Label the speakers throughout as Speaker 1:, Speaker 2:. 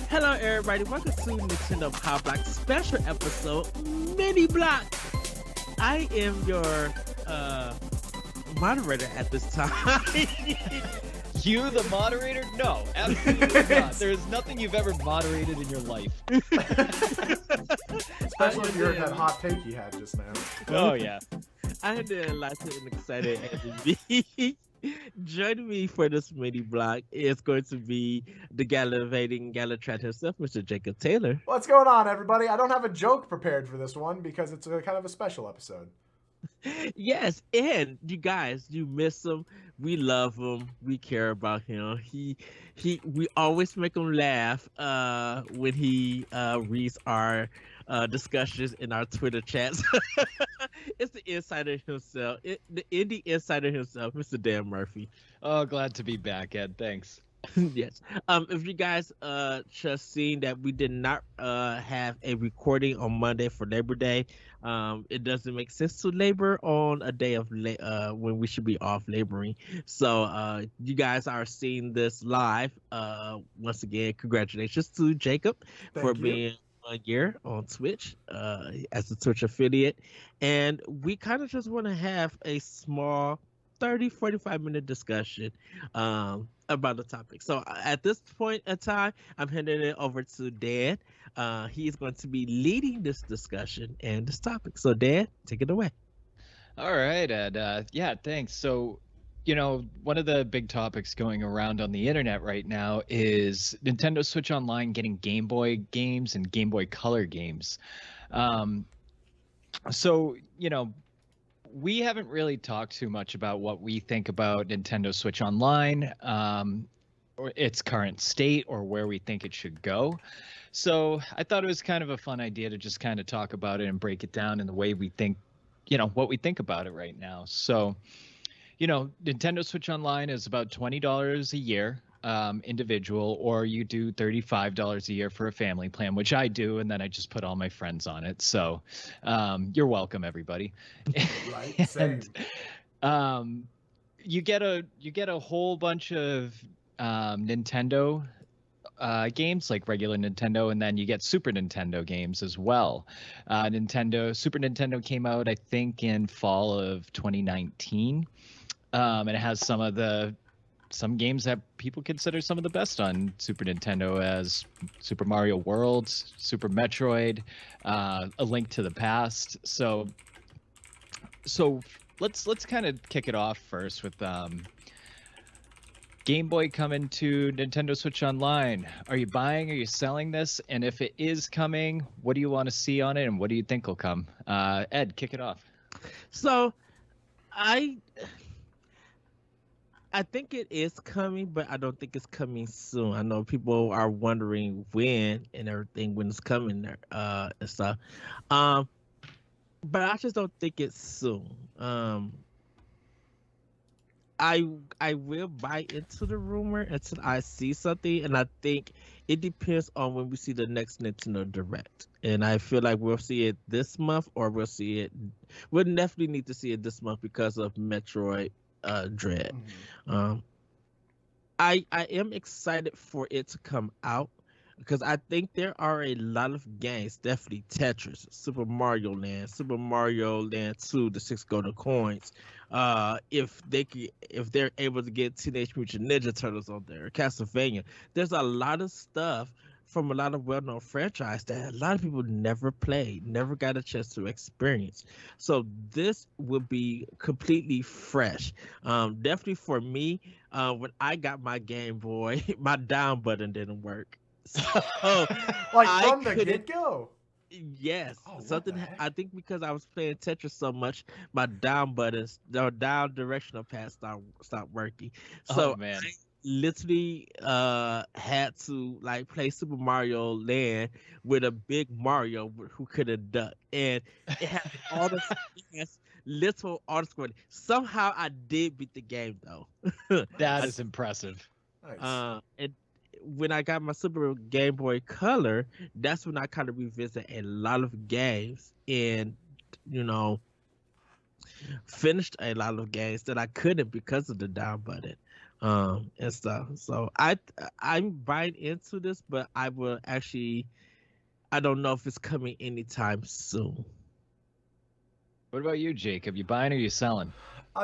Speaker 1: Hello, everybody. Welcome to Nintendo Pow Block special episode, Mini Block. I am your moderator at this time.
Speaker 2: You, the moderator? No, absolutely not. There is nothing you've ever moderated in your life.
Speaker 3: Especially if you heard that hot take you had just now.
Speaker 2: Oh, yeah.
Speaker 1: I am delighted and excited to be. Joining me for this mini block is going to be the gallivanting Galutrad himself, Mr. Jacob Taylor.
Speaker 3: What's going on, everybody? I don't have a joke prepared for this one because it's a kind of a special episode.
Speaker 1: Yes, and you guys, you miss him. We love him. We care about him. We always make him laugh when he reads our discussions in our Twitter chats. It's the insider himself, the indie insider himself, Mr. Dan Murphy.
Speaker 2: Oh, glad to be back, Ed. Thanks.
Speaker 1: Yes. If you guys just seen that we did not have a recording on Monday for Labor Day, it doesn't make sense to labor on a day of when we should be off laboring. So you guys are seeing this live. Once again, congratulations to Jacob for being 1 year on Twitch as a Twitch affiliate. And we kind of just want to have a small 30-45 minute discussion about the topic. So at this point in time, I'm handing it over to Dan. He's going to be leading this discussion and this topic. So Dan, take it away.
Speaker 2: All right, Ed. Yeah, thanks. So, you know, one of the big topics going around on the internet right now is Nintendo Switch Online getting Game Boy games and Game Boy Color games. So, you know, we haven't really talked too much about what we think about Nintendo Switch Online, or its current state, or where we think it should go. So I thought it was kind of a fun idea to just kind of talk about it and break it down in the way we think, you know, what we think about it right now. So, you know, Nintendo Switch Online is about $20 a year, individual, or you do $35 a year for a family plan, which I do, and then I just put all my friends on it. So you're welcome, everybody.
Speaker 3: Right, same.
Speaker 2: And you get a whole bunch of Nintendo games, like regular Nintendo, and then you get Super Nintendo games as well. Super Nintendo came out, I think, in fall of 2019, and it has some games that people consider some of the best on Super Nintendo, as Super Mario World, Super Metroid, A Link to the Past. So let's kind of kick it off first with Game Boy coming to Nintendo Switch Online. Are you buying? Are you selling this? And if it is coming, what do you want to see on it, and what do you think will come? Ed, kick it off.
Speaker 1: So I think it is coming, but I don't think it's coming soon. I know people are wondering when and everything, when it's coming there, and stuff. But I just don't think it's soon. I will buy into the rumor until I see something, and I think it depends on when we see the next Nintendo Direct. And I feel like we'll see it this month, or we'll definitely need to see it this month because of Metroid Dread. I am excited for it to come out because I think there are a lot of games, definitely Tetris, Super Mario Land 2, the 6 golden coins. If they're able to get Teenage Mutant Ninja Turtles on there, Castlevania, there's a lot of stuff from a lot of well-known franchises that a lot of people never played, never got a chance to experience. So this will be completely fresh. Definitely for me, when I got my Game Boy, my down button didn't work. So
Speaker 3: Like from the get-go?
Speaker 1: Yes,
Speaker 3: Oh,
Speaker 1: something. I think because I was playing Tetris so much, my down buttons, the down directional pad stopped working. So
Speaker 2: Oh, man.
Speaker 1: I literally had to like play Super Mario Land with a big Mario who couldn't duck, and it had all the little auto scrolling. Somehow I did beat the game though.
Speaker 2: That is impressive.
Speaker 3: Nice.
Speaker 1: And when I got my Super Game Boy Color, that's when I kind of revisit a lot of games and, you know, finished a lot of games that I couldn't because of the down button. and stuff. So I'm buying into this, but I will actually I don't know if it's coming anytime soon.
Speaker 2: What about you, Jacob? You buying or you selling?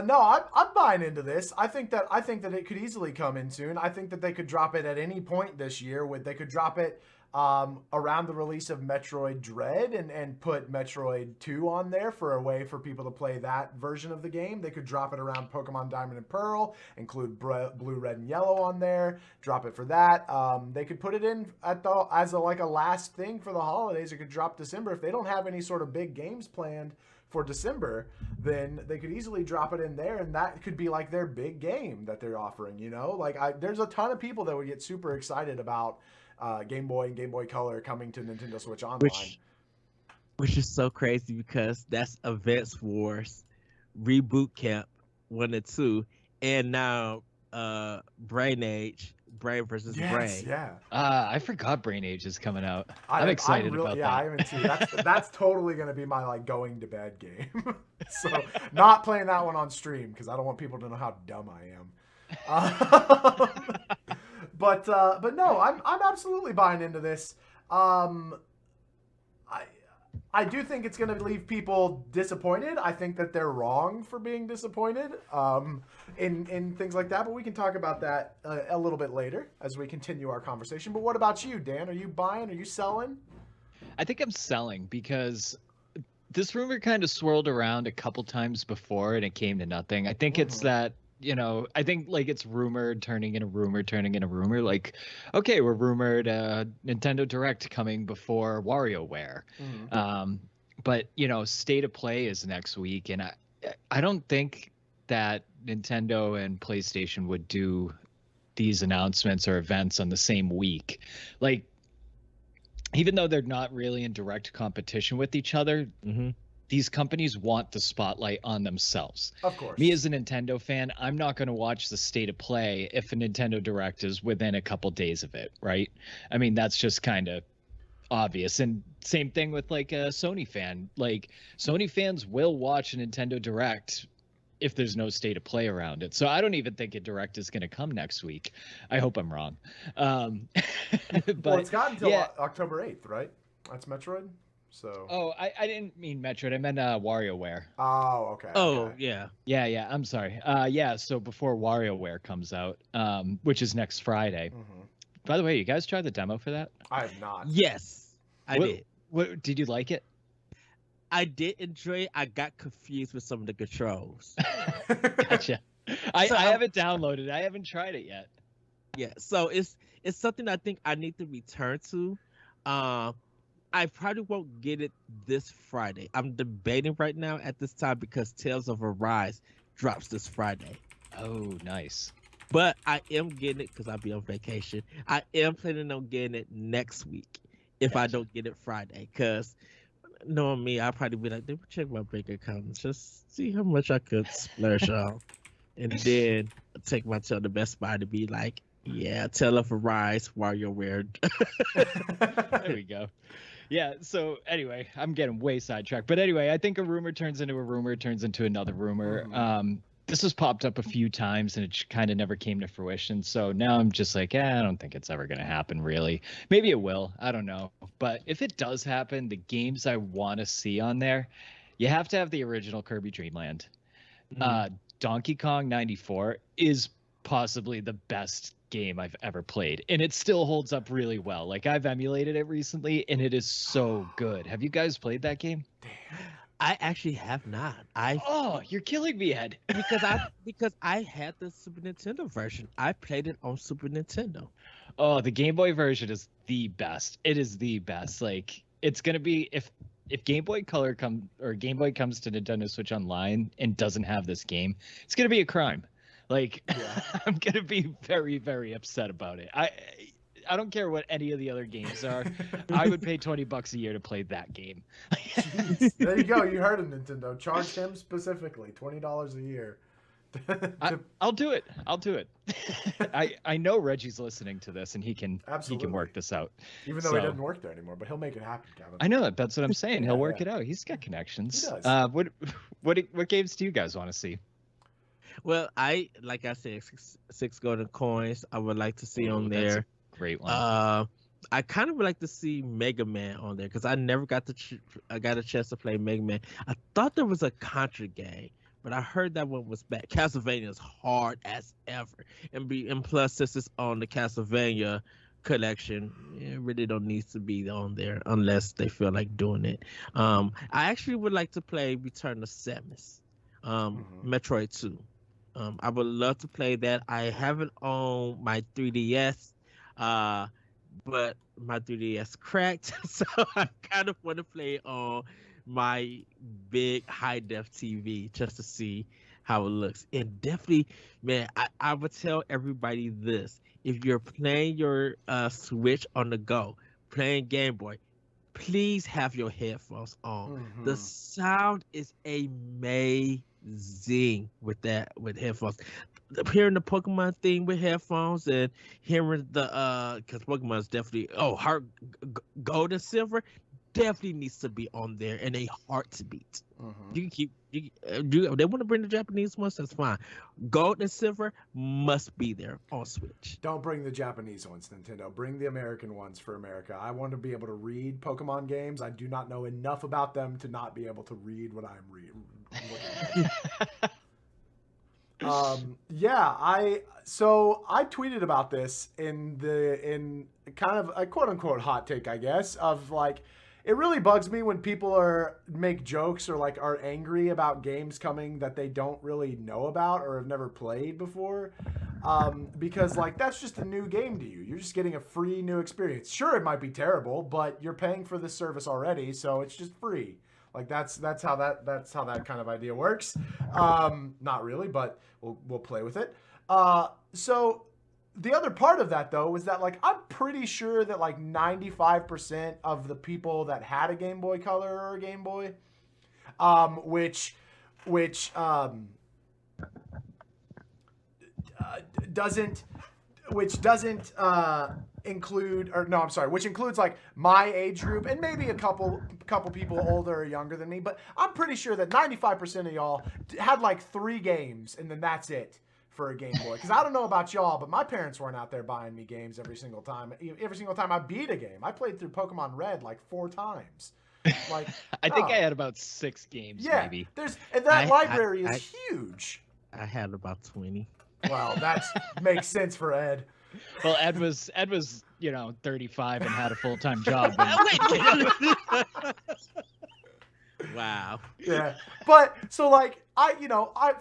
Speaker 3: No, I'm buying into this. I think that it could easily come in soon. I think that they could drop it at any point this year. They could drop it around the release of Metroid Dread and put Metroid 2 on there for a way for people to play that version of the game. They could drop it around Pokemon Diamond and Pearl, include Blue, Red, and Yellow on there. Drop it for that. They could put it in as like a last thing for the holidays. It could drop December if they don't have any sort of big games planned for December, then they could easily drop it in there, and that could be like their big game that they're offering. There's a ton of people that would get super excited about Game Boy and Game Boy Color coming to Nintendo Switch Online.
Speaker 1: Which is so crazy because that's Advance Wars, Reboot Camp 1 and 2, and now Brain Age, Brain versus Brain.
Speaker 3: Yeah.
Speaker 2: I forgot Brain Age is coming out. I'm excited about that.
Speaker 3: Yeah, I am too. That's totally going to be my going to bed game. So not playing that one on stream because I don't want people to know how dumb I am. But no, I'm absolutely buying into this. I do think it's going to leave people disappointed. I think that they're wrong for being disappointed in things like that. But we can talk about that a little bit later as we continue our conversation. But what about you, Dan? Are you buying? Are you selling?
Speaker 2: I think I'm selling because this rumor kind of swirled around a couple times before and it came to nothing. I think it's that, I think it's rumored turning into rumor. Like, okay, we're rumored Nintendo Direct coming before WarioWare. But, State of Play is next week. And I don't think that Nintendo and PlayStation would do these announcements or events on the same week. Like, even though they're not really in direct competition with each other, these companies want the spotlight on themselves.
Speaker 3: Of course.
Speaker 2: Me as a Nintendo fan, I'm not going to watch the State of Play if a Nintendo Direct is within a couple days of it, right? I mean, that's just kind of obvious. And same thing with a Sony fan. Like, Sony fans will watch a Nintendo Direct if there's no State of Play around it. So I don't even think a Direct is going to come next week. I hope I'm wrong. But
Speaker 3: well, it's got until October 8th, right? That's Metroid. So.
Speaker 2: Oh, I didn't mean Metroid. I meant WarioWare.
Speaker 3: Oh, okay.
Speaker 1: Oh,
Speaker 3: okay.
Speaker 1: yeah.
Speaker 2: I'm sorry. So before WarioWare comes out, which is next Friday. By the way, you guys tried the demo for that?
Speaker 3: I have not.
Speaker 1: Yes, I did.
Speaker 2: What did you like it?
Speaker 1: I did enjoy it. I got confused with some of the controls.
Speaker 2: Gotcha. I haven't downloaded it. I haven't tried it yet.
Speaker 1: Yeah, so it's something I think I need to return to. I probably won't get it this Friday. I'm debating right now at this time because Tales of Arise drops this Friday.
Speaker 2: Oh, nice.
Speaker 1: But I am getting it because I'll be on vacation. I am planning on getting it next week if I don't get it Friday. Because knowing me, I'll probably be like, let me check my bank account. Just see how much I could splurge on. And then take my tail to Best Buy to be like, yeah, Tale of Arise, WarioWare.
Speaker 2: There we go. Yeah, so anyway, I'm getting way sidetracked. But anyway, I think a rumor turns into a rumor, turns into another rumor. This has popped up a few times, and it kind of never came to fruition. So now I'm just like, I don't think it's ever going to happen, really. Maybe it will. I don't know. But if it does happen, the games I want to see on there, you have to have the original Kirby Dream Land. Donkey Kong 94 is possibly the best game I've ever played, and it still holds up really well. Like, I've emulated it recently, and it is so good. Have you guys played that game?
Speaker 3: Damn.
Speaker 1: I actually have not.
Speaker 2: Oh, you're killing me, Ed.
Speaker 1: because I had the Super Nintendo version. I played it on Super Nintendo.
Speaker 2: Oh, the Game Boy version is the best. It is the best. Like, it's gonna be if Game Boy Color comes to Nintendo Switch Online and doesn't have this game, it's gonna be a crime. Like, I'm gonna be very, very upset about it. I don't care what any of the other games are. I would pay $20 a year to play that game.
Speaker 3: There you go. You heard it, Nintendo. Charge him specifically $20 a year.
Speaker 2: I'll do it. I know Reggie's listening to this, and he can work this out.
Speaker 3: Even though he doesn't work there anymore, but he'll make it happen, Kevin.
Speaker 2: I know that's what I'm saying. He'll work it out. He's got connections.
Speaker 3: He does.
Speaker 2: What games do you guys want to see?
Speaker 1: Well, like I said, six golden coins. I would like to see
Speaker 2: Oh,
Speaker 1: on
Speaker 2: that's a
Speaker 1: there.
Speaker 2: great one.
Speaker 1: I kind of would like to see Mega Man on there because I never got I got a chance to play Mega Man. I thought there was a Contra game, but I heard that one was bad. Castlevania is hard as ever, and plus since it's on the Castlevania collection, it really don't need to be on there unless they feel like doing it. I actually would like to play Return of Samus, Metroid 2. I would love to play that. I have it on my 3DS. But my 3DS cracked, so I kind of want to play on my big high def TV just to see how it looks. And definitely, man, I would tell everybody this: if you're playing your Switch on the go, playing Game Boy, please have your headphones on. The sound is amazing with headphones. Hearing the Pokemon theme with headphones and hearing the because Pokemon's definitely heart gold and silver definitely needs to be on there and a heart to beat. You can keep they want to bring the Japanese ones, that's fine. Gold and silver must be there on Switch.
Speaker 3: Don't bring the Japanese ones, Nintendo. Bring the American ones for America. I want to be able to read Pokemon games. I do not know enough about them to not be able to read what I'm reading. I tweeted about this in kind of a quote unquote hot take, I guess, of like, it really bugs me when people make jokes or like are angry about games coming that they don't really know about or have never played before. Because like, that's just a new game to you. You're just getting a free new experience. Sure, it might be terrible, but you're paying for this service already, so it's just free. Like that's how that kind of idea works. Not really, but we'll play with it. So the other part of that though was that like I'm pretty sure that like 95% of the people that had a Game Boy Color or a Game Boy, which doesn't include, or no, I'm sorry, which includes like my age group and maybe a couple people older or younger than me, but I'm pretty sure that 95% of y'all had like 3 games and then that's it for a Game Boy. Because I don't know about y'all, but my parents weren't out there buying me games every single time. Every single time I beat a game, I played through Pokemon Red like 4 times. Like
Speaker 2: I think I had about 6 games, maybe.
Speaker 3: That library is huge.
Speaker 1: I had about 20.
Speaker 3: Wow, that makes sense for Ed.
Speaker 2: Well, Ed was 35 and had a full-time job.
Speaker 1: Wow.
Speaker 3: Yeah. But so like I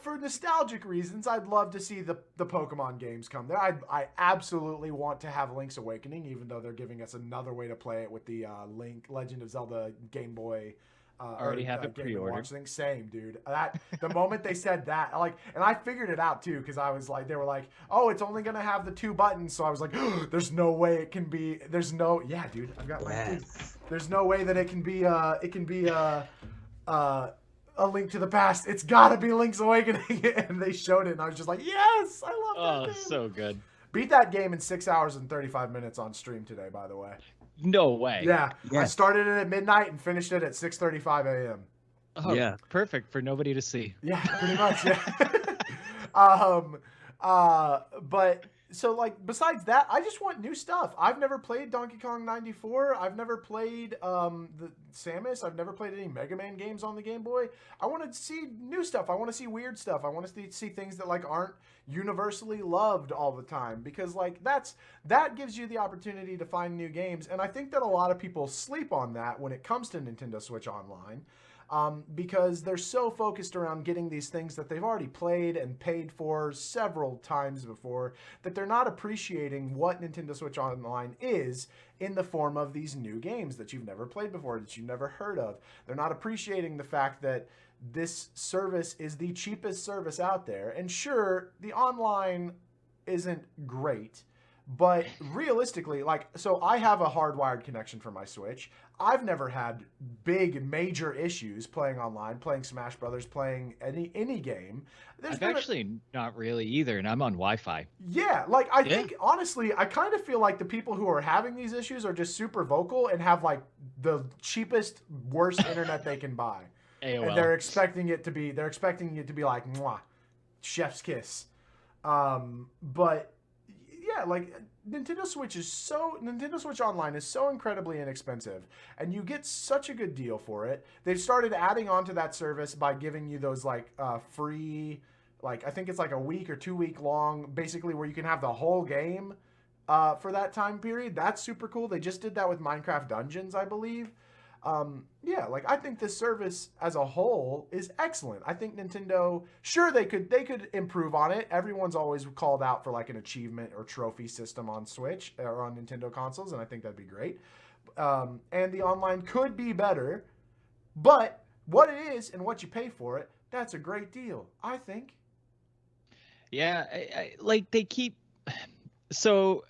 Speaker 3: for nostalgic reasons, I'd love to see the Pokemon games come there. I absolutely want to have Link's Awakening, even though they're giving us another way to play it with the Legend of Zelda Game Boy.
Speaker 2: Already have it pre-ordered.
Speaker 3: Same, dude. That the moment they said that, like, and I figured it out too, because I was like, they were like, oh, it's only gonna have the 2 buttons, so I was like, oh, there's no way it can be. Yeah, dude, I've got like, there's no way that it can be a Link to the Past. It's gotta be Link's Awakening, and they showed it, and I was just like, yes, I love that game.
Speaker 2: So good.
Speaker 3: Beat that game in 6 hours and 35 minutes on stream today, by the way.
Speaker 2: No way.
Speaker 3: Yeah. I started it at midnight and finished it at 6:35 a.m.
Speaker 2: Oh, yeah. Perfect for nobody to see.
Speaker 3: Yeah, pretty much. Yeah. But so like besides that, I just want new stuff. I've never played Donkey Kong 94. I've never played the Samus. I've never played any Mega Man games on the Game Boy. I want to see new stuff. I want to see weird stuff. I want to see things that like aren't universally loved all the time, because like that gives you the opportunity to find new games. And I think that a lot of people sleep on that when it comes to Nintendo Switch Online. Because they're so focused around getting these things that they've already played and paid for several times before, that they're not appreciating what Nintendo Switch Online is in the form of these new games that you've never played before, that you've never heard of. They're not appreciating the fact that this service is the cheapest service out there. And sure, the online isn't great, but realistically, like, so I have a hardwired connection for my Switch. I've never had big major issues playing online, playing Smash Brothers, playing any game.
Speaker 2: I've actually not really either, and I'm on Wi-Fi.
Speaker 3: Yeah, like I think honestly, I kind of feel like the people who are having these issues are just super vocal and have like the cheapest, worst internet they can buy.
Speaker 2: AOL.
Speaker 3: And they're expecting it to be like, mwah, chef's kiss. But yeah, like Nintendo Switch Online is so incredibly inexpensive, and you get such a good deal for it. They've started adding on to that service by giving you those like free, like I think it's like a week or 2 week long, basically where you can have the whole game for that time period. That's super cool. They just did that with Minecraft Dungeons, I believe. Yeah, like I think this service as a whole is excellent. I think Nintendo, sure they could improve on it. Everyone's always called out for like an achievement or trophy system on Switch or on Nintendo consoles, and I think that'd be great. And the online could be better, but what it is and what you pay for it, that's a great deal, I think.
Speaker 2: Yeah, like they keep so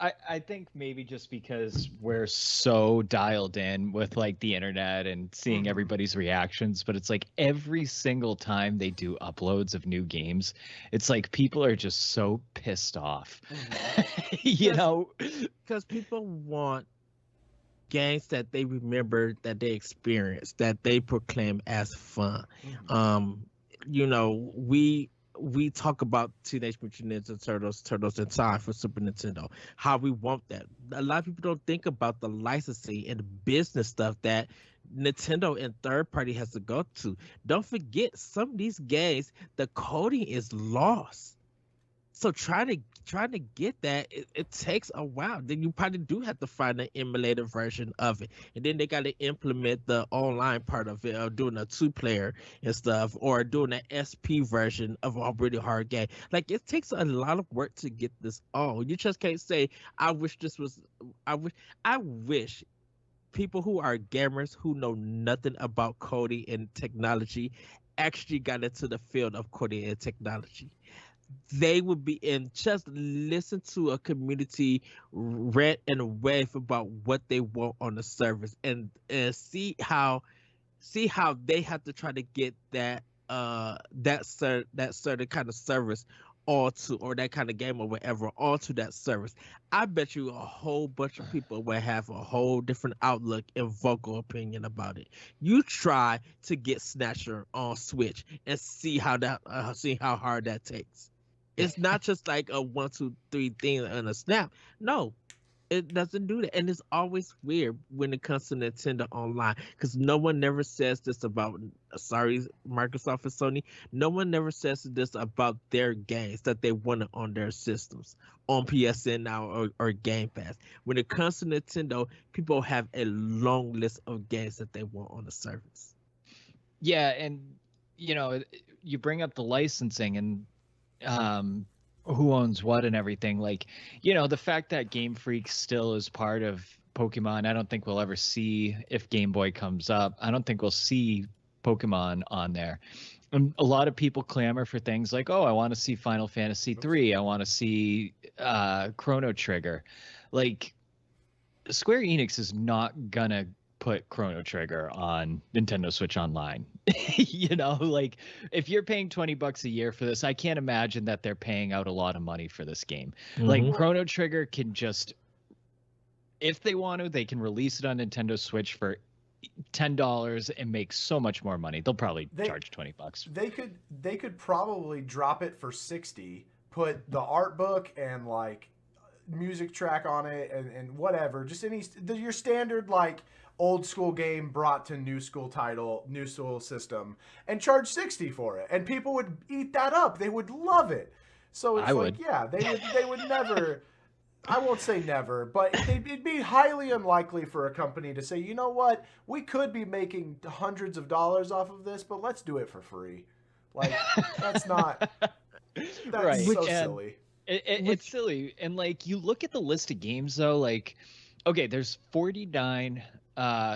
Speaker 2: I think maybe just because we're so dialed in with like the internet and seeing everybody's reactions, but it's like every single time they do uploads of new games, it's like people are just so pissed off. You know,
Speaker 1: because people want games that they remember, that they experienced, that they proclaim as fun. You know, we talk about Teenage Mutant Ninja Turtles in Time for Super Nintendo, how we want that. A lot of people don't think about the licensing and the business stuff that Nintendo and third party has to go to. Don't forget, some of these games, the coding is lost. So trying to get that, it takes a while. Then you probably do have to find an emulator version of it, and then they got to implement the online part of it, of doing a 2-player and stuff, or doing an SP version of a really hard game. Like it takes a lot of work to get this on. You just can't say, "I wish this was." I wish people who are gamers who know nothing about coding and technology actually got into the field of coding and technology. They would be in, just listen to a community rant and rave about what they want on the service, and see how they have to try to get that certain kind of service onto, or that kind of game or whatever onto that service. I bet you a whole bunch of people will have a whole different outlook and vocal opinion about it. You try to get Snatcher on Switch and see how hard that takes. It's not just like a 1, 2, 3 thing and a snap. No, it doesn't do that. And it's always weird when it comes to Nintendo Online, because no one never says this about, sorry, Microsoft and Sony, no one never says this about their games that they want on their systems, on PSN now or Game Pass. When it comes to Nintendo, people have a long list of games that they want on the service.
Speaker 2: Yeah, and you know, you bring up the licensing and who owns what and everything. Like, you know, the fact that Game Freak still is part of Pokemon, I don't think we'll ever see, if Game Boy comes up, I don't think we'll see Pokemon on there. And a lot of people clamor for things like, oh, I want to see Final Fantasy 3, I want to see Chrono Trigger. Like, Square Enix is not gonna put Chrono Trigger on Nintendo Switch Online. You know, like if you're paying $20 a year for this, I can't imagine that they're paying out a lot of money for this game. Like Chrono Trigger can just, if they want to, they can release it on Nintendo Switch for $10 and make so much more money. They'll probably charge $20.
Speaker 3: They could probably drop it for 60, put the art book and like music track on it and whatever, just your standard like old school game brought to new school title, new school system, and charge 60 for it, and people would eat that up. They would love it. So it's yeah, they would never. I won't say never, but it'd be highly unlikely for a company to say, you know what, we could be making hundreds of dollars off of this, but let's do it for free. Like that's
Speaker 2: right.
Speaker 3: So silly.
Speaker 2: It's silly. And like you look at the list of games though, like okay, there's 49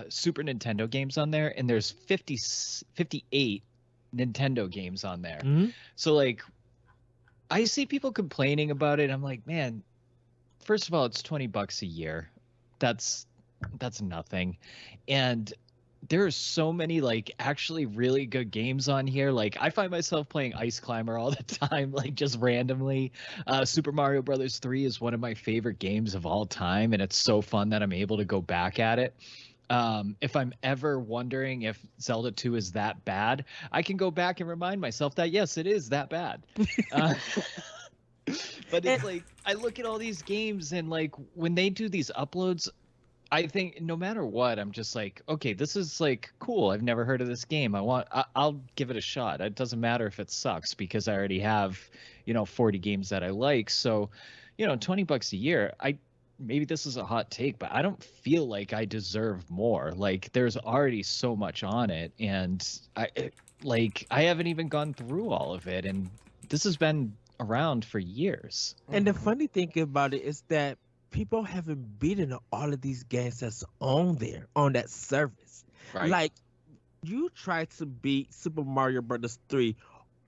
Speaker 2: Super Nintendo games on there, and there's 58 Nintendo games on there. So like I see people complaining about it. I'm like, man, first of all, it's $20 a year. That's nothing. And there are so many like actually really good games on here. Like I find myself playing Ice Climber all the time, like just randomly. Super Mario Brothers 3 is one of my favorite games of all time, and it's so fun that I'm able to go back at it. If I'm ever wondering if Zelda 2 is that bad, I can go back and remind myself that yes, it is that bad. Uh, but it's like I look at all these games and like when they do these uploads, I think no matter what, I'm just like, okay, this is like cool. I've never heard of this game. I'll give it a shot. It doesn't matter if it sucks because I already have, 40 games that I like. So, $20 a year, maybe this is a hot take, but I don't feel like I deserve more. Like there's already so much on it, and I haven't even gone through all of it, and this has been around for years.
Speaker 1: And the funny thing about it is that people haven't beaten all of these games that's on there on that service.
Speaker 2: Right.
Speaker 1: Like you try to beat Super Mario Brothers 3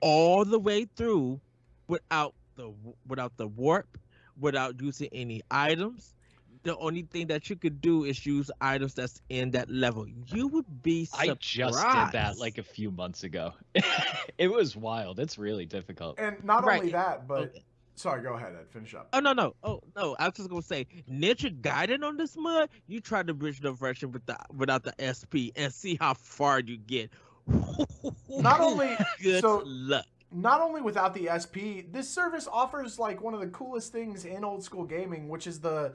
Speaker 1: all the way through without the warp, without using any items. The only thing that you could do is use items that's in that level. You would be surprised.
Speaker 2: I just did that like a few months ago. It was wild. It's really difficult.
Speaker 3: And not
Speaker 1: Right.
Speaker 3: only that, but
Speaker 1: Okay.
Speaker 3: sorry, go ahead, Ed. Finish up.
Speaker 1: Oh no. Oh no. I was just gonna say Ninja Gaiden on this mud. You try the original version without the SP and see how far you get.
Speaker 3: Not only
Speaker 1: Good
Speaker 3: so
Speaker 1: luck.
Speaker 3: not only without the SP, this service offers like one of the coolest things in old school gaming, which is the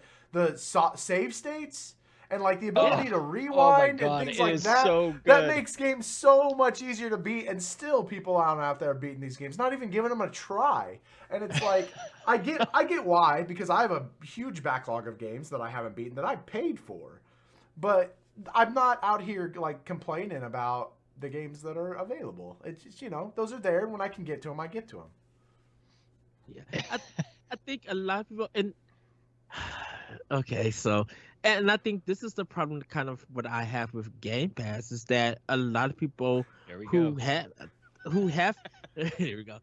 Speaker 3: save states and like the ability to rewind
Speaker 2: God,
Speaker 3: and things
Speaker 2: it
Speaker 3: like
Speaker 2: is
Speaker 3: that.
Speaker 2: so
Speaker 3: That
Speaker 2: good.
Speaker 3: makes games so much easier to beat, and still people aren't out there beating these games, not even giving them a try. And it's like I get why, because I have a huge backlog of games that I haven't beaten that I paid for, but I'm not out here like complaining about the games that are available. It's just, those are there. When I can get to them, I get to them.
Speaker 1: Yeah. I think a lot of people and okay, so and I think this is the problem kind of what I have with Game Pass is that a lot of people
Speaker 2: There we
Speaker 1: who
Speaker 2: go.
Speaker 1: have here we go.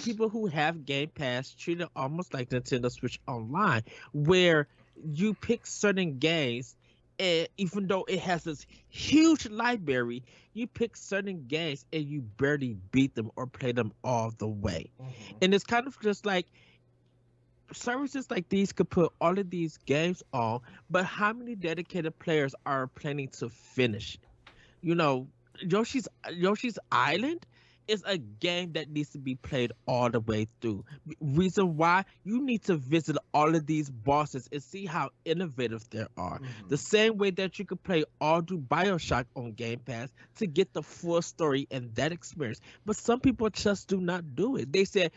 Speaker 1: People who have Game Pass treat it almost like Nintendo Switch Online, where you pick certain games, and even though it has this huge library, you pick certain games and you barely beat them or play them all the way. And it's kind of just like services like these could put all of these games on, but how many dedicated players are planning to finish it? Yoshi's Island is a game that needs to be played all the way through. Reason why you need to visit all of these bosses and see how innovative they are. The same way that you could play all through BioShock on Game Pass to get the full story and that experience. But some people just do not do it. They said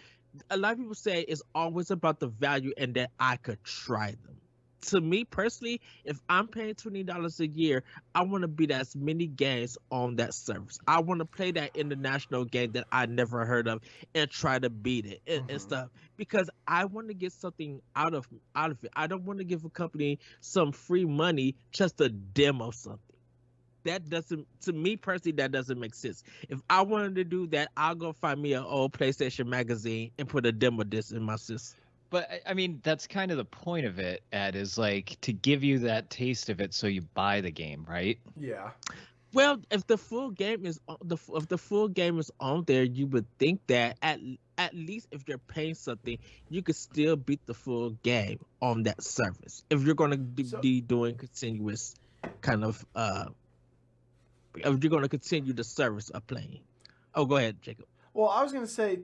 Speaker 1: a lot of people say it's always about the value and that I could try them. To me personally, if I'm paying $20 a year, I want to beat as many games on that service. I want to play that international game that I never heard of and try to beat it and stuff because I want to get something out of it. I don't want to give a company some free money just to demo something. That doesn't, to me personally, that doesn't make sense. If I wanted to do that, I'll go find me an old PlayStation magazine and put a demo disc in my system.
Speaker 2: But I mean, that's kind of the point of it, Ed, is like to give you that taste of it so you buy the game, right?
Speaker 3: Yeah.
Speaker 1: Well, if the full game is if the full game is on there, you would think that at least if you're paying something, you could still beat the full game on that service. If you're going to be doing continuous kind of if you're going to continue the service of playing. Oh, go ahead, Jacob.
Speaker 3: Well, I was going to say,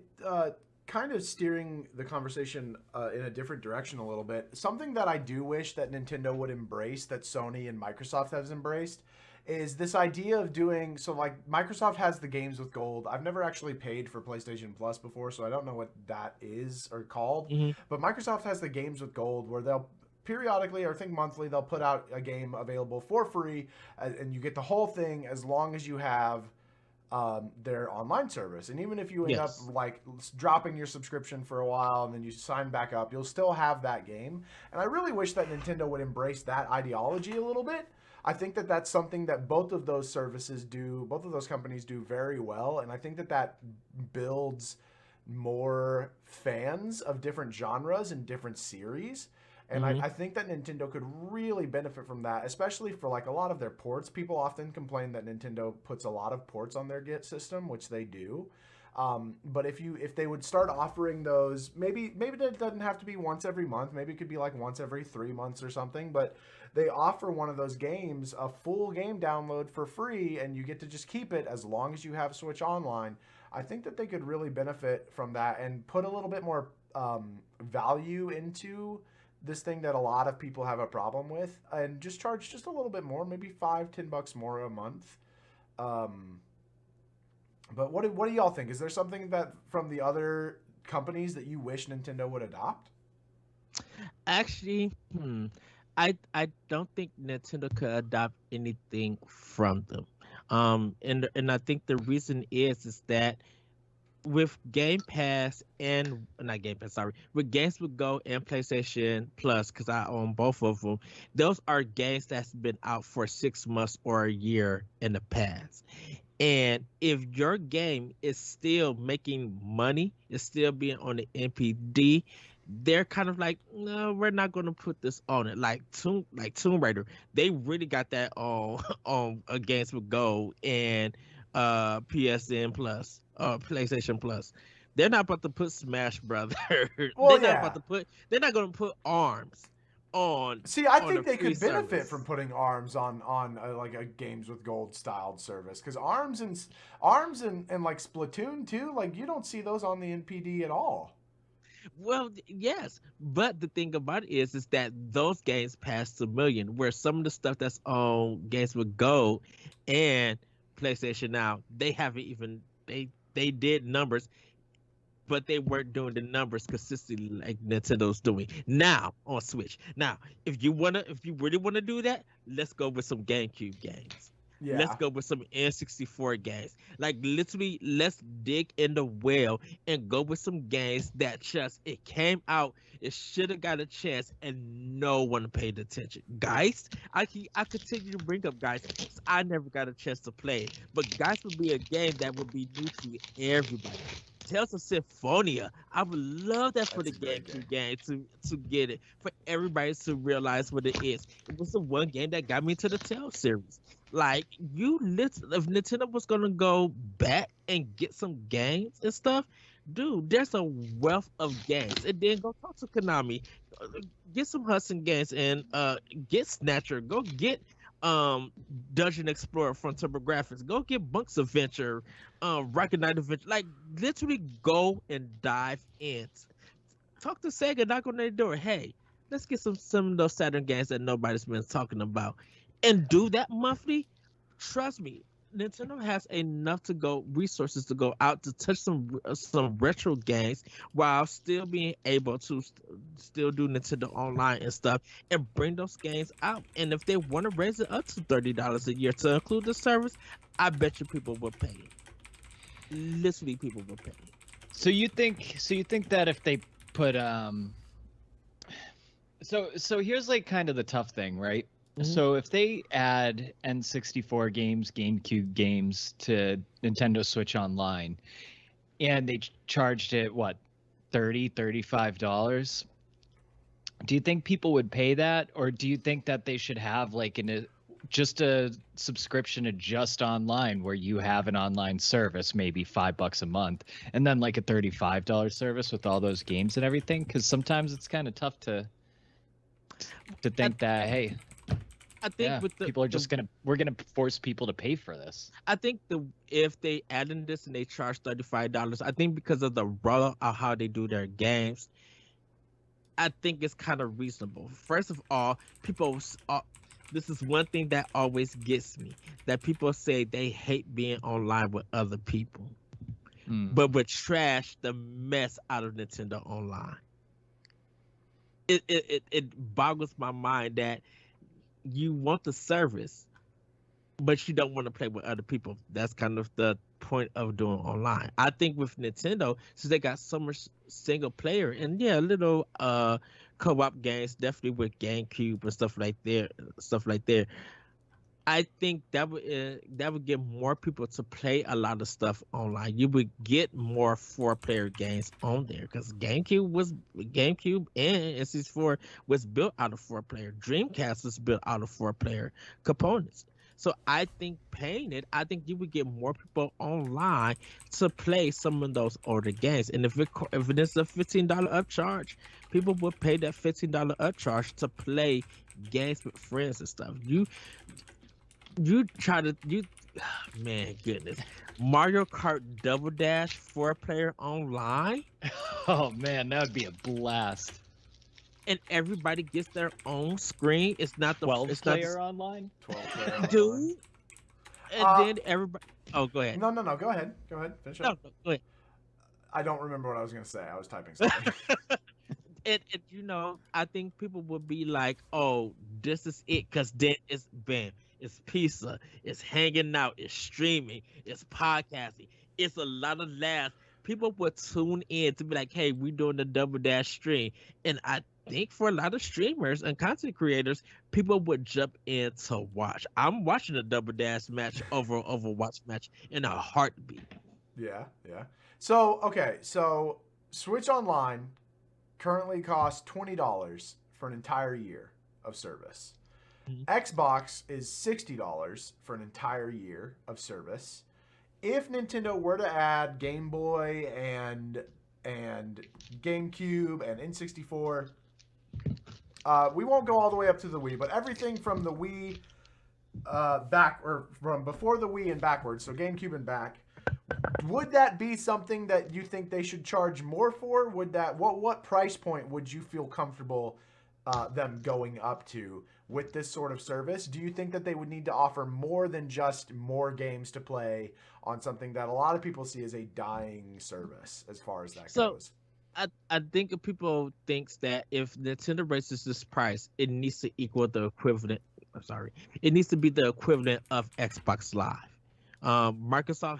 Speaker 3: kind of steering the conversation in a different direction a little bit. Something that I do wish that Nintendo would embrace, that Sony and Microsoft has embraced, is this idea of doing, so like Microsoft has the games with gold. I've never actually paid for PlayStation Plus before, so I don't know what that is or called. But Microsoft has the games with gold where they'll periodically, or I think monthly, they'll put out a game available for free, and you get the whole thing as long as you have their online service. And even if you end up like dropping your subscription for a while and then you sign back up, you'll still have that game. And I really wish that Nintendo would embrace that ideology a little bit. I think that that's something that both of those services do, both of those companies do very well. And I think that that builds more fans of different genres and different series. And I think that Nintendo could really benefit from that, especially for like a lot of their ports. People often complain that Nintendo puts a lot of ports on their Git system, which they do. But if they would start offering those, maybe that doesn't have to be once every month. Maybe it could be like once every 3 months or something. But they offer one of those games a full game download for free, and you get to just keep it as long as you have Switch Online. I think that they could really benefit from that and put a little bit more value into this thing that a lot of people have a problem with, and just charge just a little bit more, maybe $5-10 more a month. But what do y'all think? Is there something that from the other companies that you wish Nintendo would adopt?
Speaker 1: Actually, I don't think Nintendo could adopt anything from them. And I think the reason is that with Game Pass and not Game Pass, sorry, with Games with Go and PlayStation Plus, because I own both of them, those are games that's been out for 6 months or a year in the past. And if your game is still making money, it's still being on the NPD, they're kind of like, no, we're not going to put this on it. Tomb Raider, they really got that on on Games with Gold and PSN Plus, PlayStation Plus. They're not about to put Smash Brothers.
Speaker 3: Well,
Speaker 1: They're not
Speaker 3: yeah.
Speaker 1: about to put. They're not going to put Arms on.
Speaker 3: See, I
Speaker 1: on
Speaker 3: think
Speaker 1: a
Speaker 3: they
Speaker 1: free
Speaker 3: could benefit
Speaker 1: service.
Speaker 3: from putting ARMS on like a Games with Gold styled service, because ARMS and like Splatoon 2, like you don't see those on the NPD at all.
Speaker 1: Well, yes, but the thing about it is that those games passed a million. Where some of the stuff that's on Games with Gold and PlayStation Now, they haven't even they did numbers, but they weren't doing the numbers consistently like Nintendo's doing now on Switch. Now, if you really wanna do that, let's go with some GameCube games. Let's
Speaker 3: Yeah.
Speaker 1: go with some N64 games. Like literally, let's dig in the well and go with some games that just it came out, it should have got a chance, and no one paid attention. Guys, I continue to bring up guys. I never got a chance to play it, but guys would be a game that would be new to everybody. Tales of Symphonia. I would love that for the
Speaker 3: That's a great
Speaker 1: GameCube game to get it for everybody to realize what it is. It was the one game that got me to the Tales series. Like if Nintendo was gonna go back and get some games and stuff, dude, there's a wealth of games. And then go talk to Konami, uh, get some Hudson games and get Snatcher, go get Dungeon Explorer from TurboGrafx, go get Bunk's Adventure, Rocket Knight Adventure. Like literally go and dive in. Talk to Sega, knock on their door. Hey, let's get some of those Saturn games that nobody's been talking about, and do that monthly. Trust me, Nintendo has enough to go resources to go out to touch some retro games while still being able to still do Nintendo Online and stuff and bring those games out. And if they want to raise it up to $30 a year to include the service, I bet you people will pay it. Literally, people will pay it.
Speaker 2: So you think that if they put so here's like kind of the tough thing, right?
Speaker 1: Mhm.
Speaker 2: So if they add N64 games, GameCube games to Nintendo Switch Online and they charged it what, $35, do you think people would pay that, or do you think that they should have like just a subscription to just online where you have an online service, maybe $5 a month, and then like a $35 service with all those games and everything? Because sometimes it's kind of tough to think that, hey,
Speaker 1: I think
Speaker 2: yeah,
Speaker 1: with
Speaker 2: people are just we're gonna force people to pay for this.
Speaker 1: I think if they add in this and they charge $35, I think because of the rollout of how they do their games, I think it's kind of reasonable. First of all, this is one thing that always gets me, that people say they hate being online with other people, but would trash the mess out of Nintendo Online. It boggles my mind that you want the service, but you don't want to play with other people. That's kind of the point of doing online. I think with Nintendo, since they got so much single player and yeah, little co-op games, definitely with GameCube and stuff like there. I think that would get more people to play a lot of stuff online. You would get more 4-player games on there because GameCube and N64 was built out of 4-player. Dreamcast was built out of 4-player components. So I think paying it, I think you would get more people online to play some of those older games. And if it is a $15 upcharge, people would pay that $15 upcharge to play games with friends and stuff. You try to you man, goodness. Mario Kart Double Dash 4 player online,
Speaker 2: Oh man, that would be a blast.
Speaker 1: and everybody gets their own screen. It's not the
Speaker 2: 12
Speaker 1: it's not
Speaker 2: player online?
Speaker 3: 12 player online.
Speaker 1: dude. And
Speaker 3: Uh,
Speaker 1: then everybody. Oh, go ahead.
Speaker 3: No, no, no. Go ahead. Go ahead. Finish
Speaker 1: No,
Speaker 3: up.
Speaker 1: no, go ahead.
Speaker 3: I don't remember what I was gonna say. I was typing something.
Speaker 1: And I think people would be like, "Oh, this is it," because then it's bam, it's pizza, it's hanging out, it's streaming, it's podcasting, it's a lot of laughs. People would tune in to be like, "Hey, we're doing the Double Dash stream," and I think for a lot of streamers and content creators, people would jump in to watch. I'm watching a Double Dash match over Overwatch match in a heartbeat.
Speaker 3: Yeah, yeah. So okay, so Switch Online currently costs $20 for an entire year of service.
Speaker 1: Mhm.
Speaker 3: Xbox is $60 for an entire year of service. If Nintendo were to add Game Boy and GameCube and N64, we won't go all the way up to the Wii, but everything from the Wii back or from before the Wii and backwards, so GameCube and back. Would that be something that you think they should charge more for? Would that what price point would you feel comfortable them going up to with this sort of service? Do you think that they would need to offer more than just more games to play on something that a lot of people see as a dying service as far as that
Speaker 1: So
Speaker 3: goes?
Speaker 1: I think if people thinks that if Nintendo raises this price, it needs to equal the equivalent. I'm sorry, it needs to be the equivalent of Xbox Live. Microsoft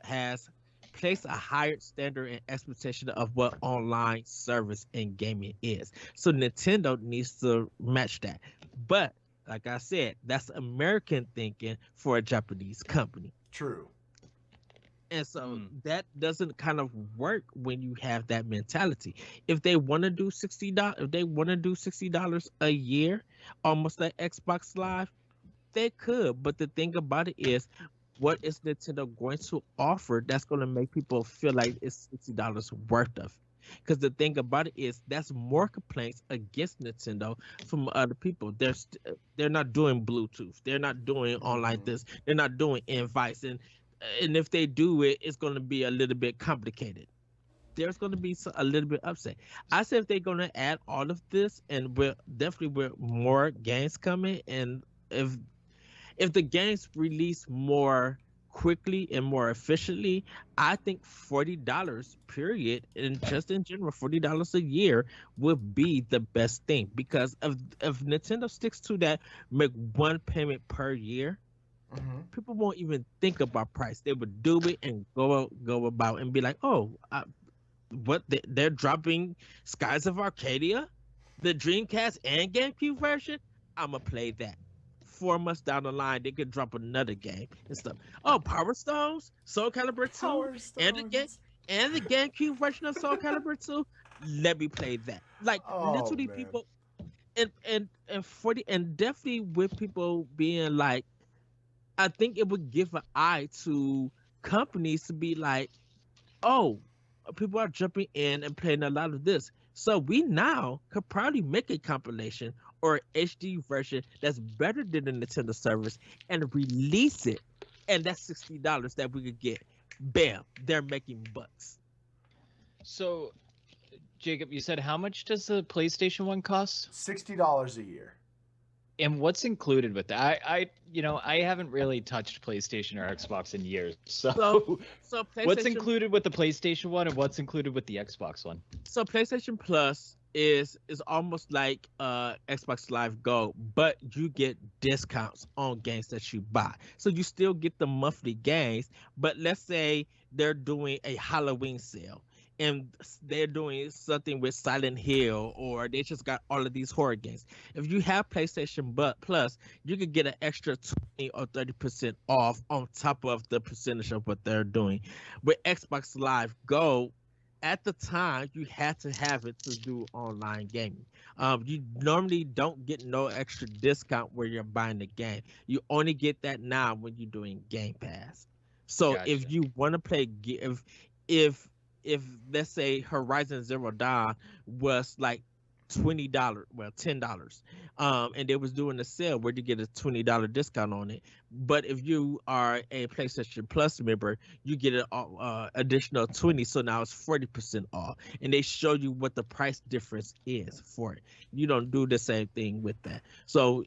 Speaker 1: has placed a higher standard and expectation of what online service and gaming is. So Nintendo needs to match that. But like I said, that's American thinking for a Japanese company.
Speaker 3: True.
Speaker 1: And so
Speaker 2: Mm.
Speaker 1: that doesn't kind of work when you have that mentality. If they want to do $60 a year, almost like Xbox Live, they could. But the thing about it is, what is Nintendo going to offer that's going to make people feel like it's $60 worth of? Because the thing about it is, that's more complaints against Nintendo from other people. They're not doing Bluetooth. They're not doing online
Speaker 3: Mhm.
Speaker 1: this. They're not doing invites, and if they do it, it's going to be a little bit complicated. There's going to be a little bit upset. I said if they're going to add all of this, and we're definitely with more games coming, and if the games release more quickly and more efficiently, I think $40 period, and just in general, $40 a year would be the best thing. Because if Nintendo sticks to that, make one payment per year,
Speaker 3: Mm-hmm.
Speaker 1: people won't even think about price. They would do it and go about and be like, oh, they're dropping Skies of Arcadia, the Dreamcast and GameCube version. I'ma play that. 4 months down the line, they could drop another game and stuff. Oh, Power Stones, Soul Calibur 2,
Speaker 3: Power
Speaker 1: and the GameCube version of Soul Calibur 2. Let me play that. Like
Speaker 3: Oh,
Speaker 1: literally,
Speaker 3: man.
Speaker 1: people and 40 and definitely with people being like, I think it would give an eye to companies to be like, oh, people are jumping in and playing a lot of this. So we now could probably make a compilation or HD version that's better than the Nintendo service and release it. And that's $60 that we could get. Bam, they're making bucks.
Speaker 2: So, Jacob, you said how much does the PlayStation 1 cost?
Speaker 3: $60 a year.
Speaker 2: And what's included with that? I haven't really touched PlayStation or Xbox in years. So,
Speaker 1: So
Speaker 2: what's
Speaker 1: PlayStation,
Speaker 2: included with the PlayStation 1 and what's included with the Xbox One?
Speaker 1: so PlayStation Plus is almost like Xbox Live Gold, but you get discounts on games that you buy. So you still get the monthly games, but let's say they're doing a Halloween sale and they're doing something with Silent Hill, or they just got all of these horror games. If you have PlayStation Plus, you could get an extra 20 or 30% off on top of the percentage of what they're doing. With Xbox Live Gold, at the time you had to have it to do online gaming. You normally don't get no extra discount where you're buying the game. You only get that now when you're doing Game Pass. So if
Speaker 2: Gotcha.
Speaker 1: you want to play, if if let's say Horizon Zero Dawn was like $20, well $10, and they was doing a sale where you get a $20 discount on it. But if you are a PlayStation Plus member, you get an additional 20, so now it's 40% off, and they show you what the price difference is for it. You don't do the same thing with that, so